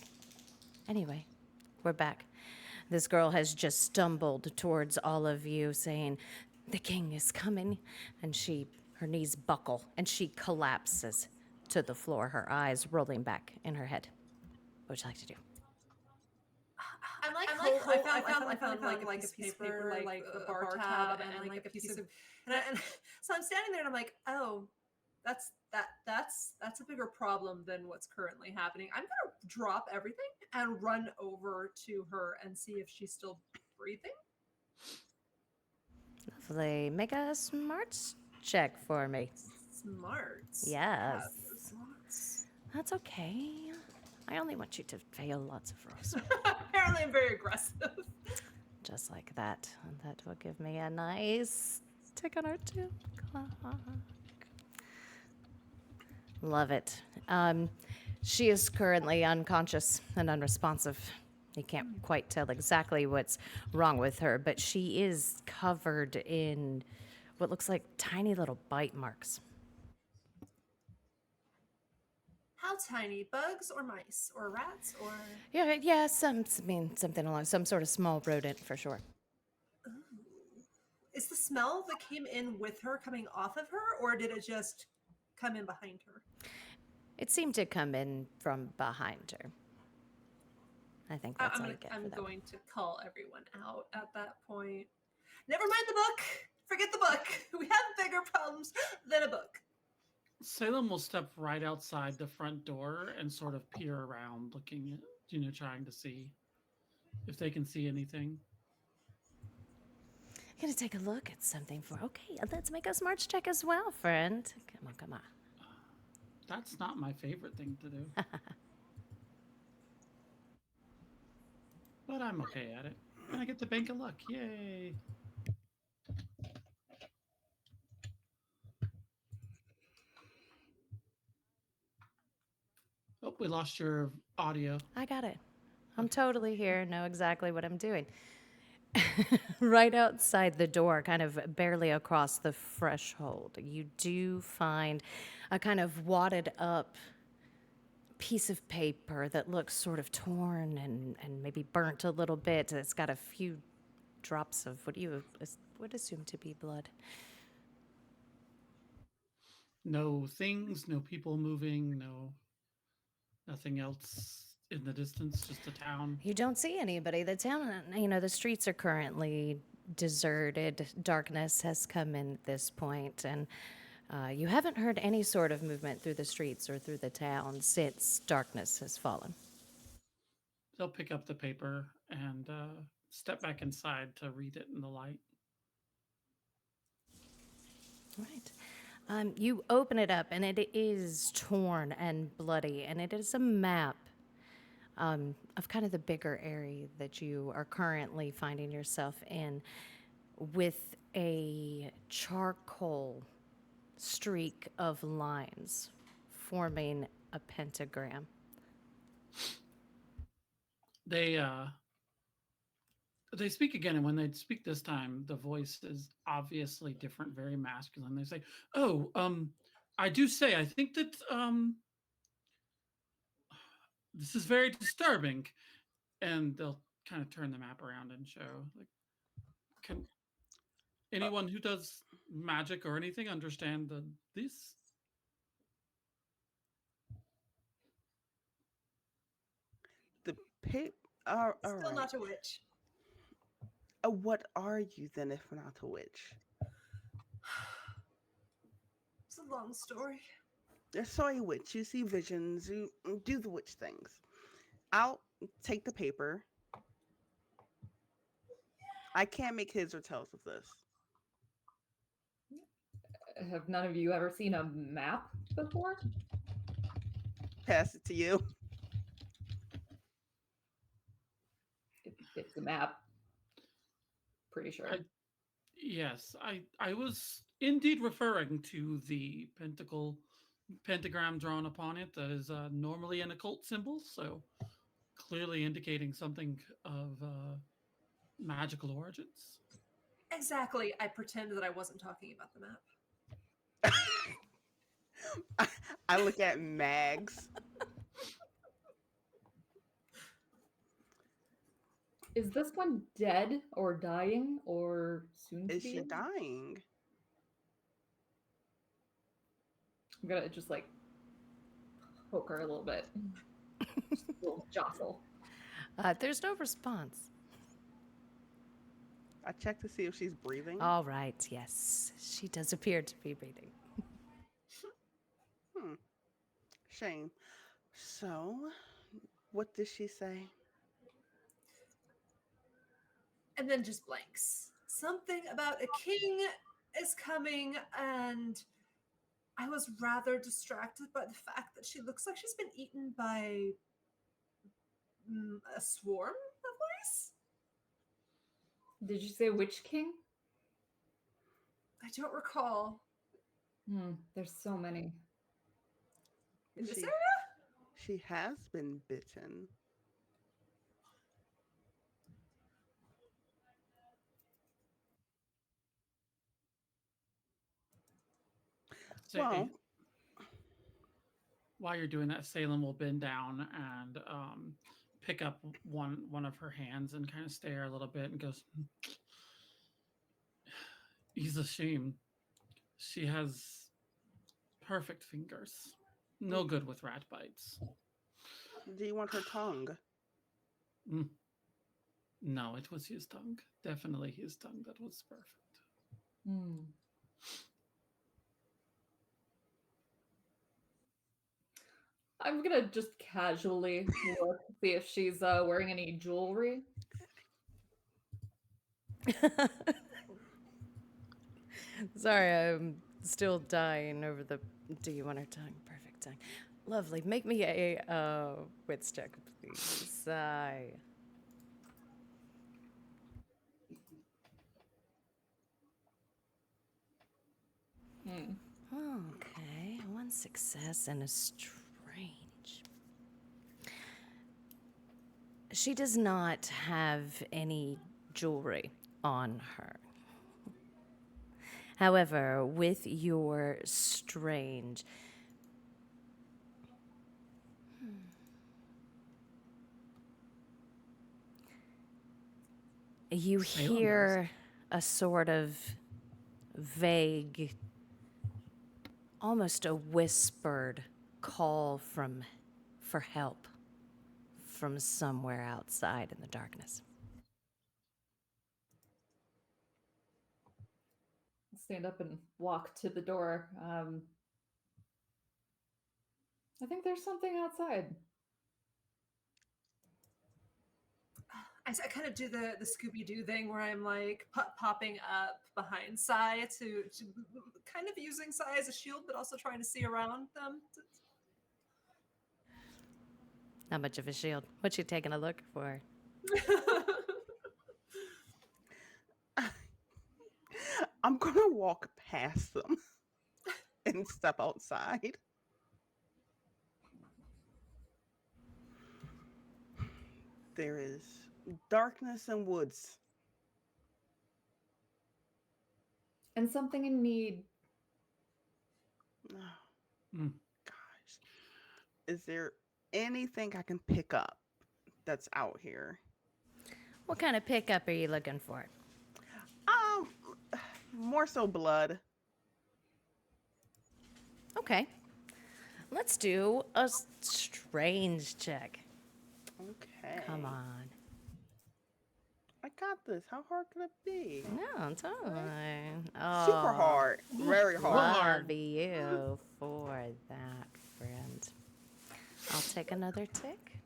Anyway, we're back. This girl has just stumbled towards all of you, saying, "The king is coming." And her knees buckle and she collapses to the floor, her eyes rolling back in her head. What would you like to do? I found like a piece of paper, like a bar tab, and like a piece of, and so I'm standing there and I'm like, oh, that's a bigger problem than what's currently happening. I'm gonna drop everything and run over to her and see if she's still breathing. Lovely. Make a smarts check for me. Smarts. Yes. No smarts. That's okay. I only want you to fail lots of rolls. Apparently, I'm very aggressive. Just like that. And that will give me a nice tick on our 2 o'clock. Love it. She is currently unconscious and unresponsive. You can't quite tell exactly what's wrong with her, but she is covered in what looks like tiny little bite marks. How tiny? Bugs or mice or rats or? Yeah, something along some sort of small rodent for sure. Is the smell that came in with her coming off of her, or did it just come in behind her? It seemed to come in from behind her. I think that's all you get for I'm that going to call everyone out at that point. Never mind the book. Forget the book. We have bigger problems than a book. Salem will step right outside the front door and sort of peer around, looking at, trying to see if they can see anything. I'm gonna take a look at something for. Okay, let's make a smarts check as well, friend. Come on. That's not my favorite thing to do. But I'm okay at it. And I get the bank of luck. Yay. Oh, we lost your audio. I got it. I'm totally here. Know exactly what I'm doing. Right outside the door, kind of barely across the threshold, you do find a kind of wadded up piece of paper that looks sort of torn and maybe burnt a little bit. It's got a few drops of what you would assume to be blood. No things, no people moving, nothing else in the distance, just a town. You don't see anybody. The town, the streets are currently deserted. Darkness has come in at this point, and you haven't heard any sort of movement through the streets or through the town since darkness has fallen. They'll pick up the paper and step back inside to read it in the light. Right. You open it up, and it is torn and bloody, and it is a map of kind of the bigger area that you are currently finding yourself in, with a charcoal streak of lines forming a pentagram. They speak again, and when they speak this time, the voice is obviously different, very masculine. They say, "Oh, I do say, I think that this is very disturbing," and they'll kind of turn the map around and show, like, can anyone who does magic or anything understand this? The paper. All Still right. not a witch. What are you then, if not a witch? It's a long story. So a witch. You see visions. You do the witch things. I'll take the paper. I can't make heads or tails of this. Have none of you ever seen a map before? Pass it to you. It's a map. Pretty sure. Yes, I was indeed referring to the pentagram drawn upon it that is normally an occult symbol, so clearly indicating something of magical origins. Exactly. I pretend that I wasn't talking about the map. I look at Mags. Is this one dead or dying or soon to Is be? she dying? I'm gonna just like poke her a little bit. Just a little jostle. There's no response. I check to see if she's breathing. All right, yes, she does appear to be breathing. Hmm. Shame. So, what did she say? And then just blanks. Something about a king is coming, and I was rather distracted by the fact that she looks like she's been eaten by a swarm of lice. Did you say Witch King? I don't recall. There's so many. In this She area? she has been bitten. Say, Well, while you're doing that, Salem will bend down and pick up one of her hands and kind of stare a little bit and goes, "He's a shame. She has perfect fingers. No good with rat bites. do you want her tongue? Mm, no, it was his tongue. Definitely his tongue. That was perfect." Hmm. I'm gonna just casually look, see if she's wearing any jewelry. Sorry, I'm still dying over the. Do you want her tongue? Perfect tongue. Lovely. Make me a wits check, please. Hmm. Okay, one success and a strange. She does not have any jewelry on her. However, with your strange, you Salem does. hear a sort of vague, almost a whispered call for help from somewhere outside in the darkness. Stand up and walk to the door. I think there's something outside. I kind of do the Scooby Doo thing where I'm like popping up behind Sai to kind of using Sai as a shield, but also trying to see around them. Not much of a shield. What you taking a look for? I'm gonna walk past them and step outside. There is darkness and woods. And something in need. Oh, Mm. gosh. Is there anything I can pick up that's out here? What kind of pickup are you looking for? Um, more so blood. Okay. Let's do a strange check. Okay. Come on. I got this. How hard could it be? No, totally. Super Oh, hard. Very hard. love you for that, friend. I'll take another tick.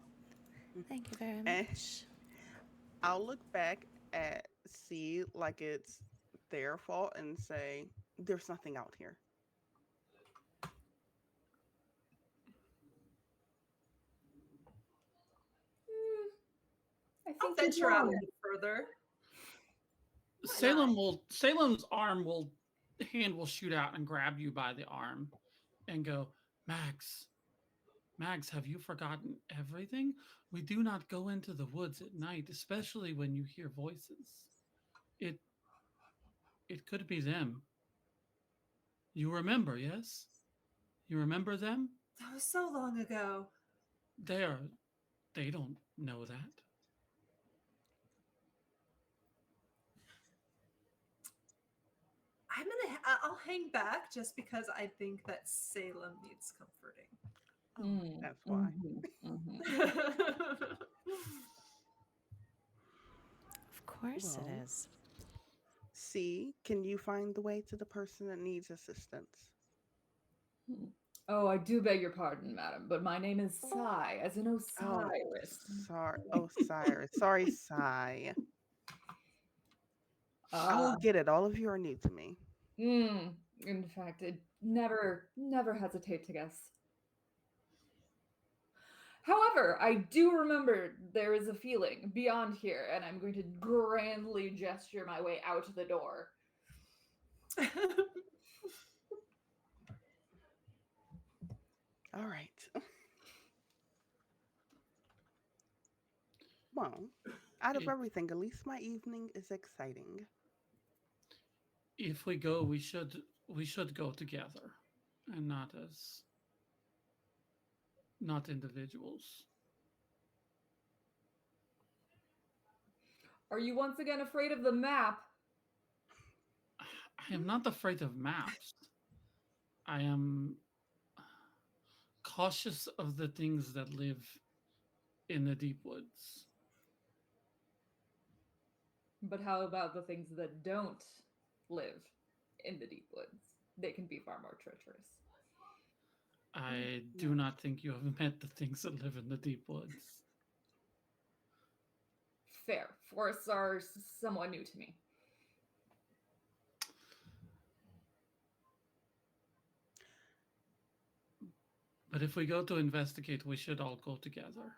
Thank you very And much. I'll look back at C like it's their fault and say, there's nothing out here. I I'll think you're venture out a wrong. bit further. Salem's hand will shoot out and grab you by the arm and go, Max, Max, have you forgotten everything? We do not go into the woods at night, especially when you hear voices. It it could be them. You remember, yes? You remember them? That was so long ago. They are. They don't know that. I'll hang back just because I think that Salem needs comforting. Oh, that's why. Of course it Well, is. see, can you find the way to the person that needs assistance? Oh, I do beg your pardon, madam, but my name is Sai, as in Oh, Osiris. sorry. Oh, Cyrus. Sorry, Sigh. I will Ah, get it. All of you are new to me. in fact, I never hesitate to guess. However, I do remember there is a feeling beyond here, and I'm going to grandly gesture my way out the door. All right. Well, out of It, everything, at least my evening is exciting. if we go, we should go together, and not individuals. Are you once again afraid of the map? I am not afraid of maps. I am cautious of the things that live in the deep woods. But how about the things that don't live in the deep woods? They can be far more treacherous. I do Yes. not think you have met the things that live in the deep woods. Fair. Forests are somewhat new to me. But if we go to investigate, we should all go together.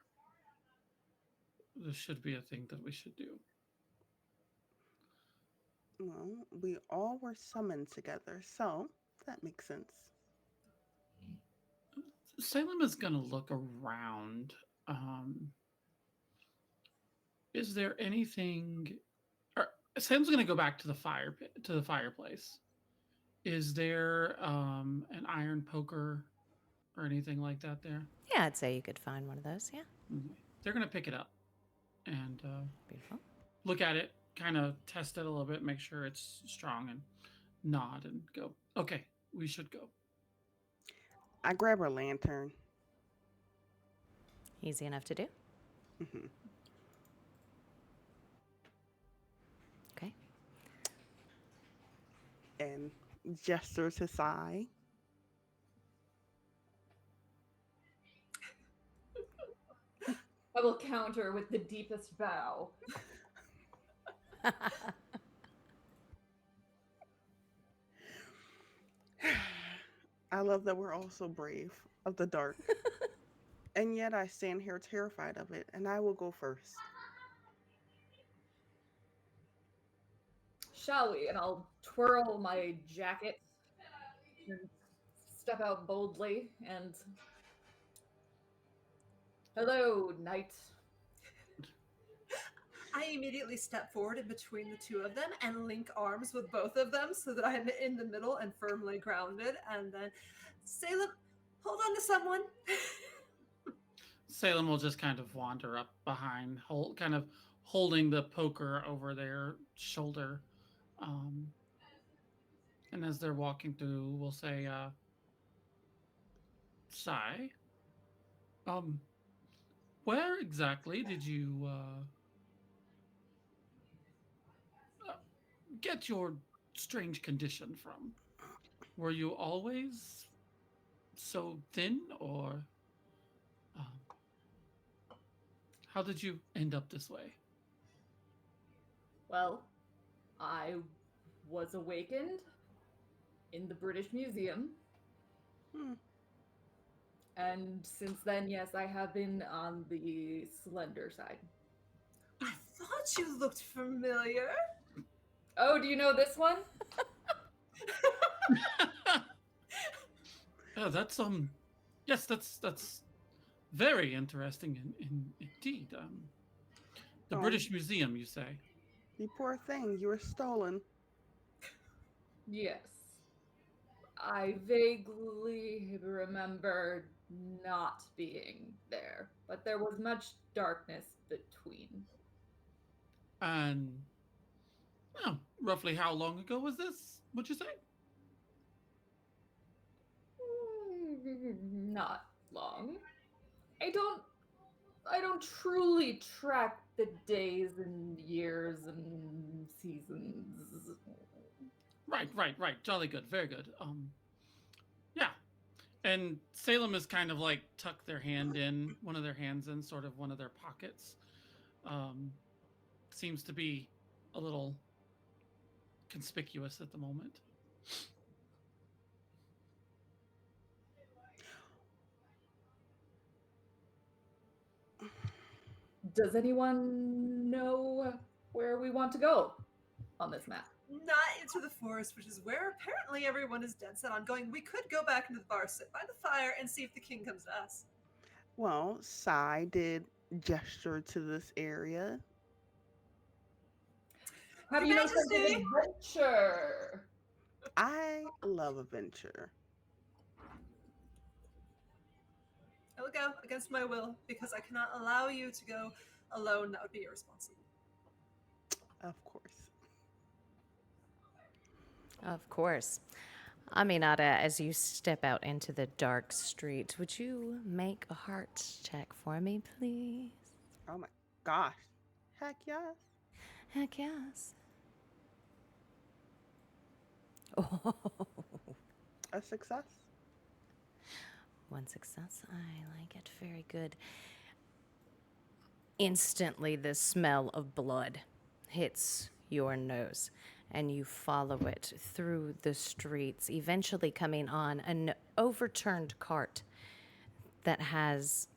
This should be a thing that we should do. Well, we all were summoned together, so that makes sense. Salem is going to look around. Um, is there anything? Or, Salem's going to go back to the fire pit, to the fireplace. Is there an iron poker or anything like that there? Yeah, I'd say you could find one of those. Yeah. Okay. They're going to pick it up and Beautiful. look at it, kind of test it a little bit, make sure it's strong, and nod and go, okay, we should go. I grab a lantern. Easy enough to do. Hmm. Okay. And gesture to Sai. I will counter with the deepest bow. I love that we're all so brave of the dark. And yet I stand here terrified of it, and I will go first. Shall we? And I'll twirl my jacket and step out boldly and hello, knight. I immediately step forward in between the two of them and link arms with both of them so that I'm in the middle and firmly grounded. And then, Salem, hold on to someone. Salem will just kind of wander up behind, kind of holding the poker over their shoulder. And as they're walking through, we'll say, Sai, where exactly did you get your strange condition from? Were you always so thin, or how did you end up this way? Well, I was awakened in the British Museum. Hmm. And since then, yes, I have been on the slender side. I thought you looked familiar. Oh, do you know this one? Yeah, that's yes, that's very interesting indeed. The Oh, British Museum, you say? you poor thing, you were stolen. Yes. I vaguely I remember not being there, but there was much darkness between. And roughly how long ago was this? Would you say? Not long. I don't I don't truly track the days and years and seasons. Right. Jolly good. Very good. Yeah. And Salem has kind of like tucked their hand in, one of their hands in sort of one of their pockets. Um, Seems to be a little conspicuous at the moment. Does anyone know where we want to go on this map? Not into the forest, which is where apparently everyone is dead set on going. We could go back into the bar, sit by the fire, and see if the king comes to us. Well, Sai did gesture to this area. Have Your you no sense of Majesty! adventure? I love adventure. I will go against my will because I cannot allow you to go alone. That would be irresponsible. Of course. Of course. Aminata, as you step out into the dark street, would you make a heart check for me, please? Oh my gosh. Heck yes. Heck yes. Oh, A success. one success. I like it. Very good. Instantly, the smell of blood hits your nose, and you follow it through the streets, eventually coming on an overturned cart that has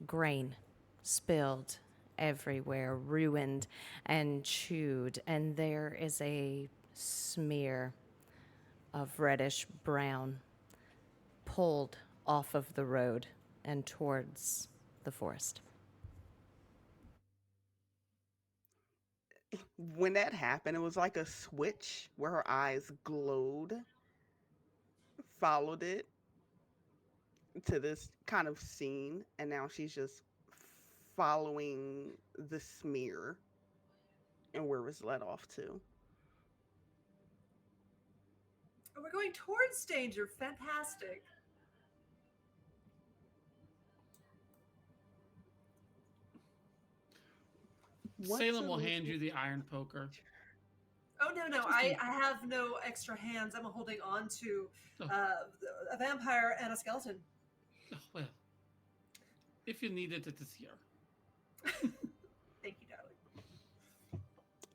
grain spilled everywhere, ruined and chewed, and there is a smear of reddish brown pulled off of the road and towards the forest. When that happened, it was like a switch where her eyes glowed, followed it to this kind of scene, and now she's just following the smear and where it was led off to. Oh, we're going towards danger. Fantastic. Salem will hand you the iron poker. Oh no! I have no extra hands. I'm holding on to a vampire and a skeleton. Oh, well, if you needed it this year. Thank you, darling.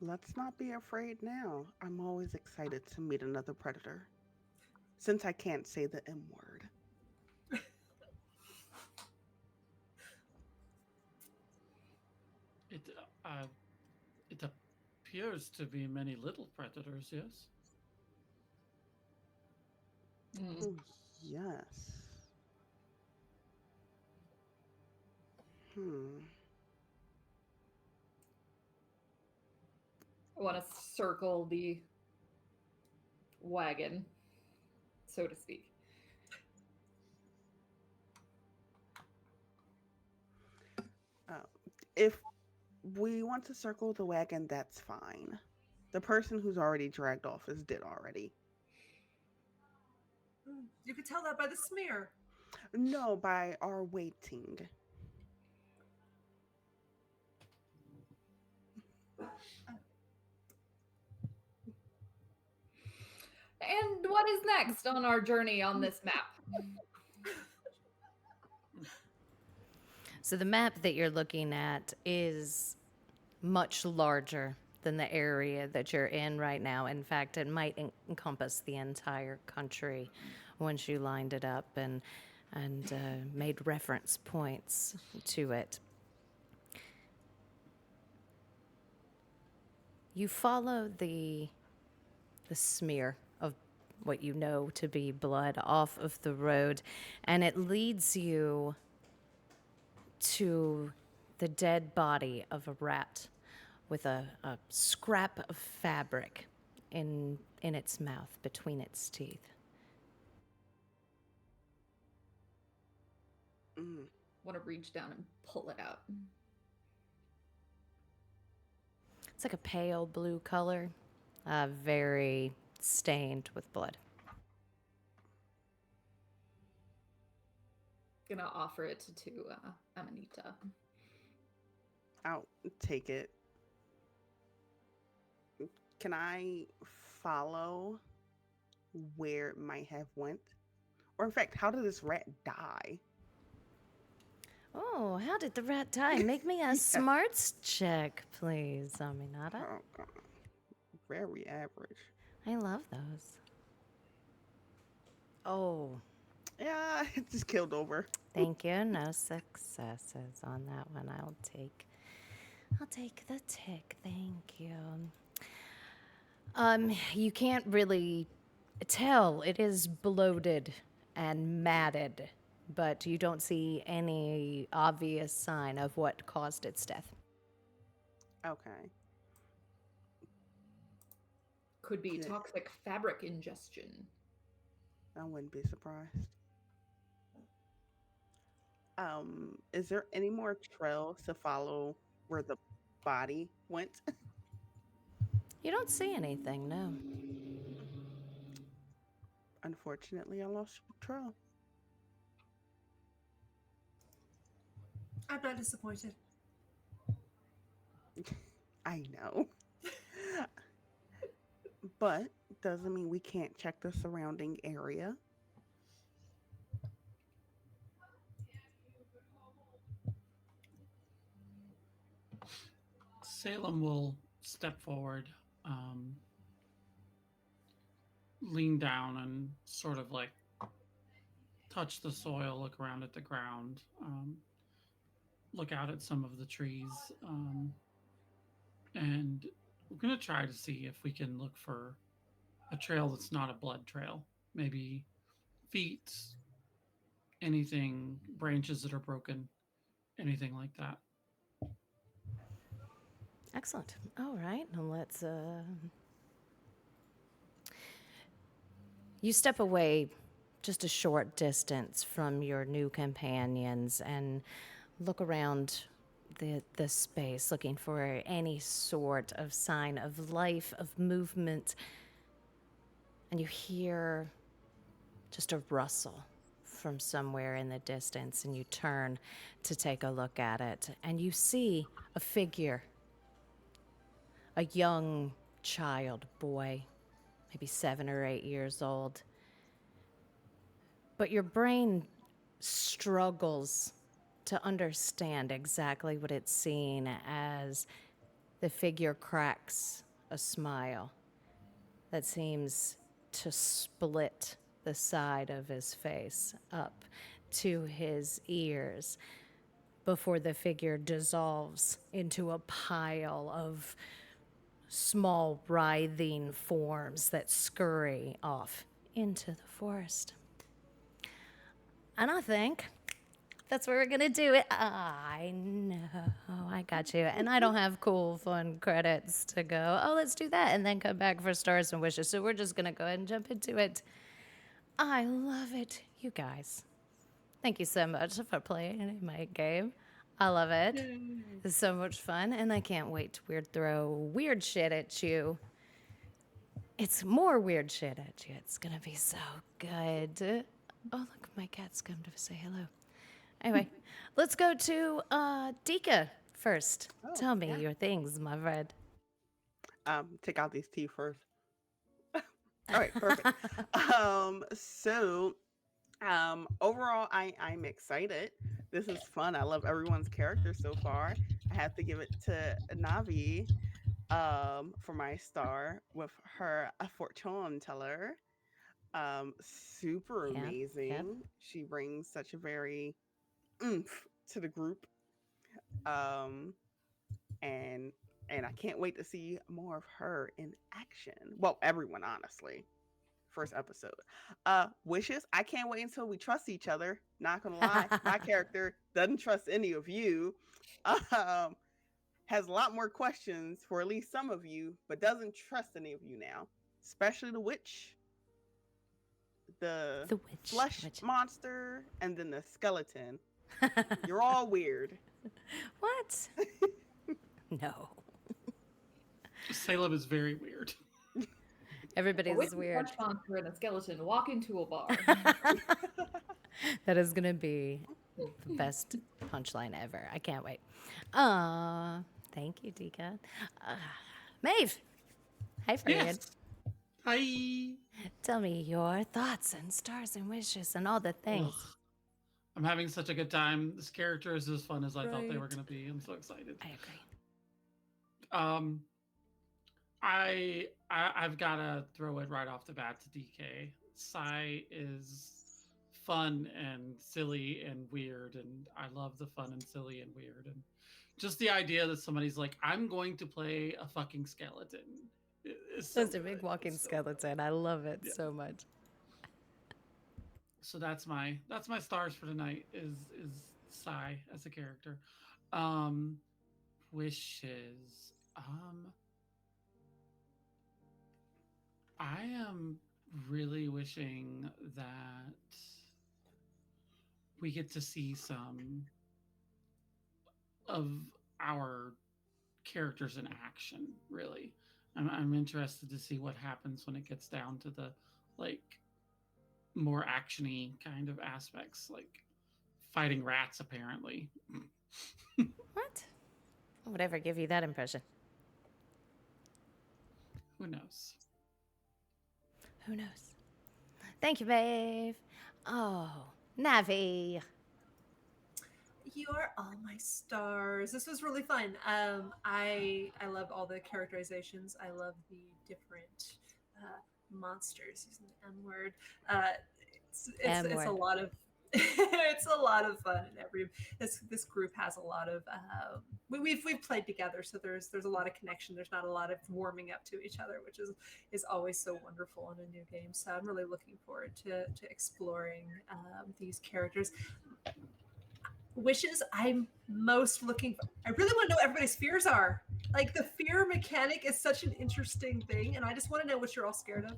Let's not be afraid now. I'm always excited to meet another predator. Since I can't say the M word. It appears to be many little predators, yes? Oh, yes. I want to circle the wagon, so to speak. If we want to circle the wagon, that's fine. The person who's already dragged off is dead already. You could tell that by the smear. No, by our waiting. And what is next on our journey on this map? So the map that you're looking at is much larger than the area that you're in right now. In fact, it might encompass the entire country once you lined it up and made reference points to it. You follow the smear of what you know to be blood off of the road, and it leads you to the dead body of a rat with a scrap of fabric in its mouth between its teeth. Mm. Want to reach down and pull it out. It's like a pale blue color, very stained with blood. Gonna offer it to Amanita. I'll take it. Can I follow where it might have went? Or in fact, how did this rat die? Oh, how did the rat die? Make me a Yes. smarts check, please, Aminata. Oh, God. Very average. I love those. Oh, Yeah, it just killed over. thank you. No successes on that one. I'll take the tick. Thank you. You can't really tell. It is bloated and matted, but you don't see any obvious sign of what caused its death. Okay. Could be Good. toxic fabric ingestion. I wouldn't be surprised. Is there any more trails to follow where the body went? You don't see anything, no. Unfortunately, I lost trail. I'm not disappointed. I know. But doesn't mean we can't check the surrounding area. Salem will step forward, um, lean down, and sort of like touch the soil, look around at the ground, look out at some of the trees, and we're going to try to see if we can look for a trail that's not a blood trail. Maybe feet, anything, branches that are broken, anything like that. Excellent. All right, now let's. You step away just a short distance from your new companions and look around the space, looking for any sort of sign of life, of movement. And you hear just a rustle from somewhere in the distance, and you turn to take a look at it, and you see a figure, a young child, boy, maybe 7 or 8 years old. But your brain struggles to understand exactly what it's seeing as the figure cracks a smile that seems to split the side of his face up to his ears before the figure dissolves into a pile of small writhing forms that scurry off into the forest. And I think that's where we're gonna do it. I know, I got you. And I don't have cool, fun credits to go, oh, let's do that, and then come back for stars and wishes. So we're just gonna go ahead and jump into it. I love it, you guys. Thank you so much for playing my game. I love it. It's so much fun, and I can't wait to throw weird shit at you. It's more weird shit at you. It's gonna be so good. Oh, look, my cat's come to say hello. Anyway, let's go to Dika first. Oh, Tell me yeah. your things, my friend. Take out these teeth first. All right, perfect. So overall, I'm excited. This is fun. I love everyone's character so far. I have to give it to Navi for my star with her a fortune teller. Super Yep, amazing. yep. She brings such a very oomph to the group. Um and I can't wait to see more of her in action. Well, everyone, honestly. First episode. Wishes, I can't wait until we trust each other. Not gonna lie, my character doesn't trust any of you. Has a lot more questions for at least some of you, but doesn't trust any of you now. Especially the witch, the The witch. flesh monster, and then the skeleton. You're all weird. What? No. Salem is very weird. A Everybody's witch, a weird. punch monster, and a skeleton walk into a bar. That is going to be the best punchline ever. I can't wait. Thank you, Dika. Uh, Maeve. Hi, friend. Yes. Hi. Tell me your thoughts and stars and wishes and all the things. Ugh. I'm having such a good time. This character is as fun as I thought they were Right. going to be. I'm so excited. I agree. Um, I've got to throw it right off the bat to DK. Sai is fun and silly and weird, and I love the fun and silly and weird, and just the idea that somebody's like, I'm going to play a fucking skeleton. Is so Just a big good. walking It's so skeleton. I love it Yeah. so much. So that's my stars for tonight is Sai as a character. Um Wishes. I am really wishing that we get to see some of our characters in action, really. I'm interested to see what happens when it gets down to the like more actiony kind of aspects, like fighting rats apparently. What? Who would ever give you that impression? Who knows? Who knows? Thank you, babe. Oh, Navi. You're all my stars. This was really fun. I love all the characterizations. I love the different monsters using the M word. It's a M-word. lot of it's a lot of fun. And this group has a lot of we've played together, so there's a lot of connection. There's not a lot of warming up to each other, which is always so wonderful in a new game. So I'm really looking forward to exploring these characters. Wishes, I'm most looking for. I really want to know what everybody's fears are. Like the fear mechanic is such an interesting thing, and I just want to know what you're all scared of.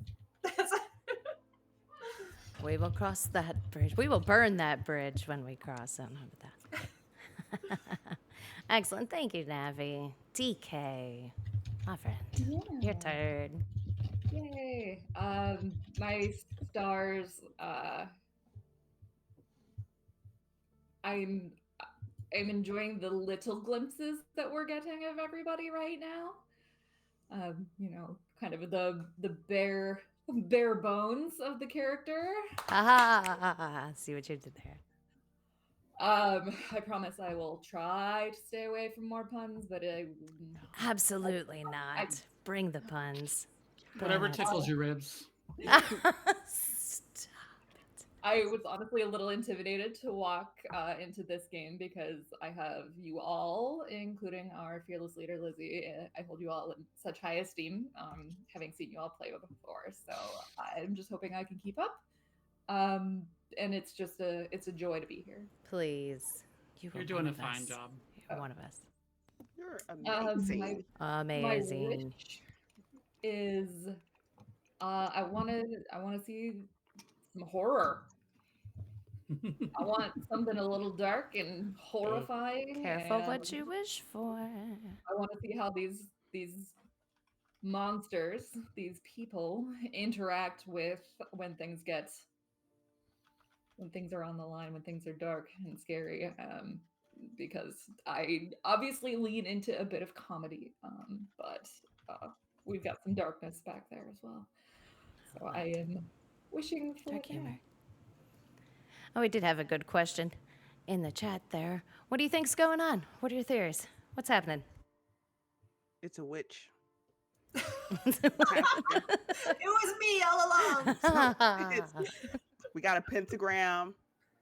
That's We will cross that bridge. We will burn that bridge when we cross it. How about that? Excellent. Thank you, Navi. DK. My friend. Your turn. Yay. My stars. I'm I'm enjoying the little glimpses that we're getting of everybody right now. Kind of the bare bones of the character. Ha See what you did there. I promise I will try to stay away from more puns, but Absolutely not. Bring the puns. Bring Whatever it. tickles your ribs. Stop. I was honestly a little intimidated to walk into this game because I have you all, including our fearless leader Lizzie. I hold you all in such high esteem, having seen you all play before. So I'm just hoping I can keep up. And it's a joy to be here. Please. You're doing a fine job. You're one of us. You're amazing. My Amazing. wish is I want to see some horror. I want something a little dark and horrifying. Careful and what you wish for. I want to see how these monsters, these people, interact with when things are on the line, when things are dark and scary. Because I obviously lean into a bit of comedy, but we've got some darkness back there as well. So I am wishing for Dark that. humor. Oh, we did have a good question in the chat there. What do you think's going on? What are your theories? What's happening? It's a witch. it was me all along. We got a pentagram.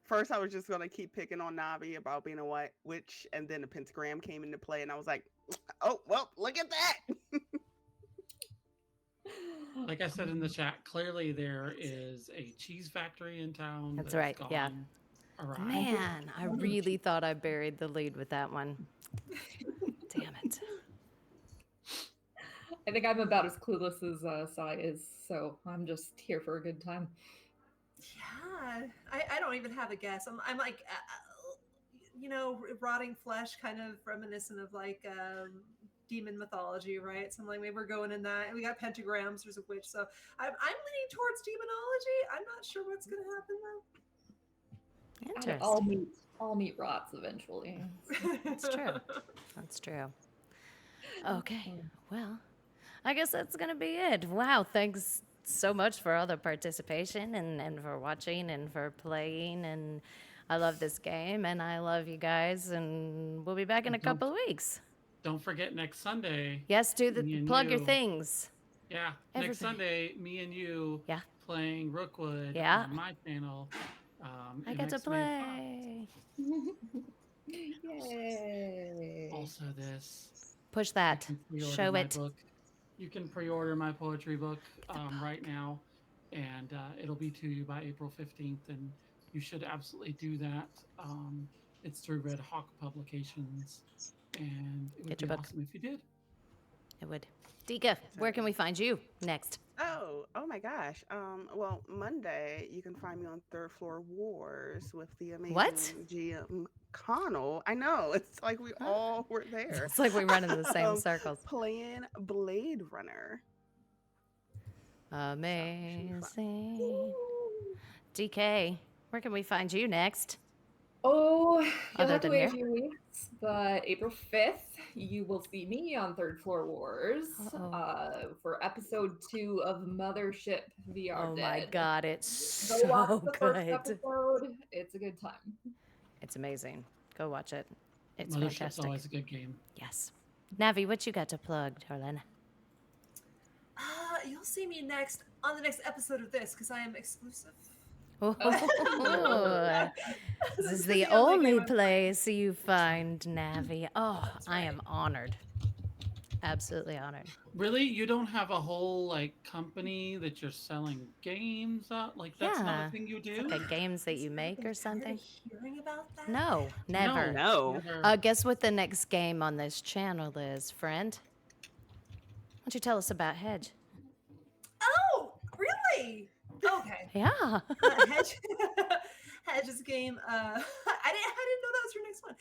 First, I was just gonna keep picking on Navi about being a witch, and then the pentagram came into play, and I was like, "Oh well, look at that." Like I said in the chat, clearly there is a cheese factory in town. That's right, yeah. gone awry. Man, I really thought I buried the lead with that one. Damn it. I think I'm about as clueless as Sai is, so I'm just here for a good time. Yeah, I don't even have a guess. I'm like, rotting flesh, kind of reminiscent of like demon mythology, right? So I'm like, maybe we're going in that. And we got pentagrams. There's a witch, so I'm leaning towards demonology. I'm not sure what's going to happen And Interesting. all meat rots eventually. though. That's true. That's true. Okay. Well, I guess that's going to be it. Wow. Thanks so much for all the participation and for watching and for playing. And I love this game and I love you guys. And we'll be back in a And don't couple of weeks. don't forget next Sunday. Yes, do the me and plug your you- things. Yeah, Everybody. next Sunday, me and you Yeah. playing Rookwood Yeah. on my channel. I in get to X-Men 5. play. Yay! Also, this Push you that. can pre-order Show my it. book. You can pre-order my poetry book right now, and it'll be to you by April 15th. And you should absolutely do that. It's through Red Hawk Publications, and it would Get your be book. awesome if you did. It would. Dika, where can we find you next? Oh my gosh. Well, Monday you can find me on Third Floor Wars with the amazing What? GM Connell. I know it's like we all were there. It's like we run in the same Um, circles. Playing Blade Runner. So it should be fun. Amazing. DK, where can we find you next? Oh, you'll Other have to than wait a here? few weeks, but April 5th, you will see me on Third Floor Wars for episode 2 of Mothership VR Oh Dead. my god, it's Go watch so the first good. episode. It's a good time. It's amazing. Go watch it. It's Mothership's fantastic. always a good game. Yes. Navi, what you got to plug, darling? You'll see me next on the next episode of this because I am exclusive. Oh, this is the The only only game I'm place you find Navi. Oh, I am honored. Absolutely honored. Really, you don't have a whole like company that you're selling games on? Like that's not Yeah. a thing you It's do? like a games that you make or Tired of something. Hearing about that? No, never. No. never. Guess what the next game on this channel is, friend? Why don't you tell us about Hedge? Oh, really? Okay. Yeah. Hedge. Hedge is a game. I didn't know that was your next one.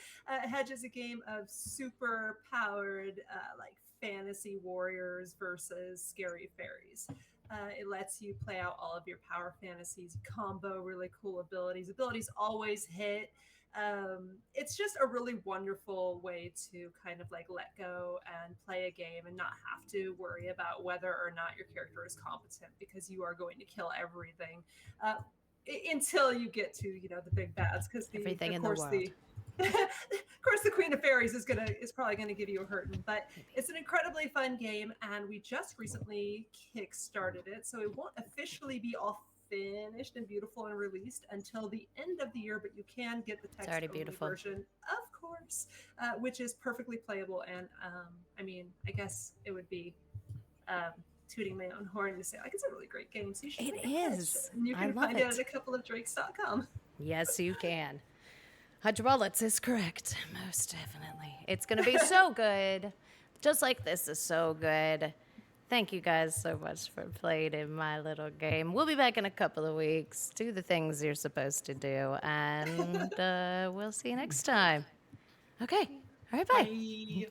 Hedge is a game of super powered, like fantasy warriors versus scary fairies. It lets you play out all of your power fantasies, combo really cool abilities. Abilities always hit. It's just a really wonderful way to kind of like let go and play a game and not have to worry about whether or not your character is competent because you are going to kill everything until you get to the big bads because Everything of in the course world. of course the Queen of Fairies is probably gonna give you a hurting, but it's an incredibly fun game and we just recently kick-started it, so it won't officially be all finished and beautiful and released until the end of the year, but you can get the text already only beautiful. version, of course, which is perfectly playable. And I mean, I guess it would be tooting my own horn to say like it's a really great game, so you should It play Hedge. is. And you I can love find it it. at a couple of drakes.com. Yes, you can. Hydraulics is correct. Most definitely. It's going to be so good. Just like this is so good. Thank you guys so much for playing in my little game. We'll be back in a couple of weeks. Do the things you're supposed to do. And we'll see you next time. Okay. All right, bye. Bye.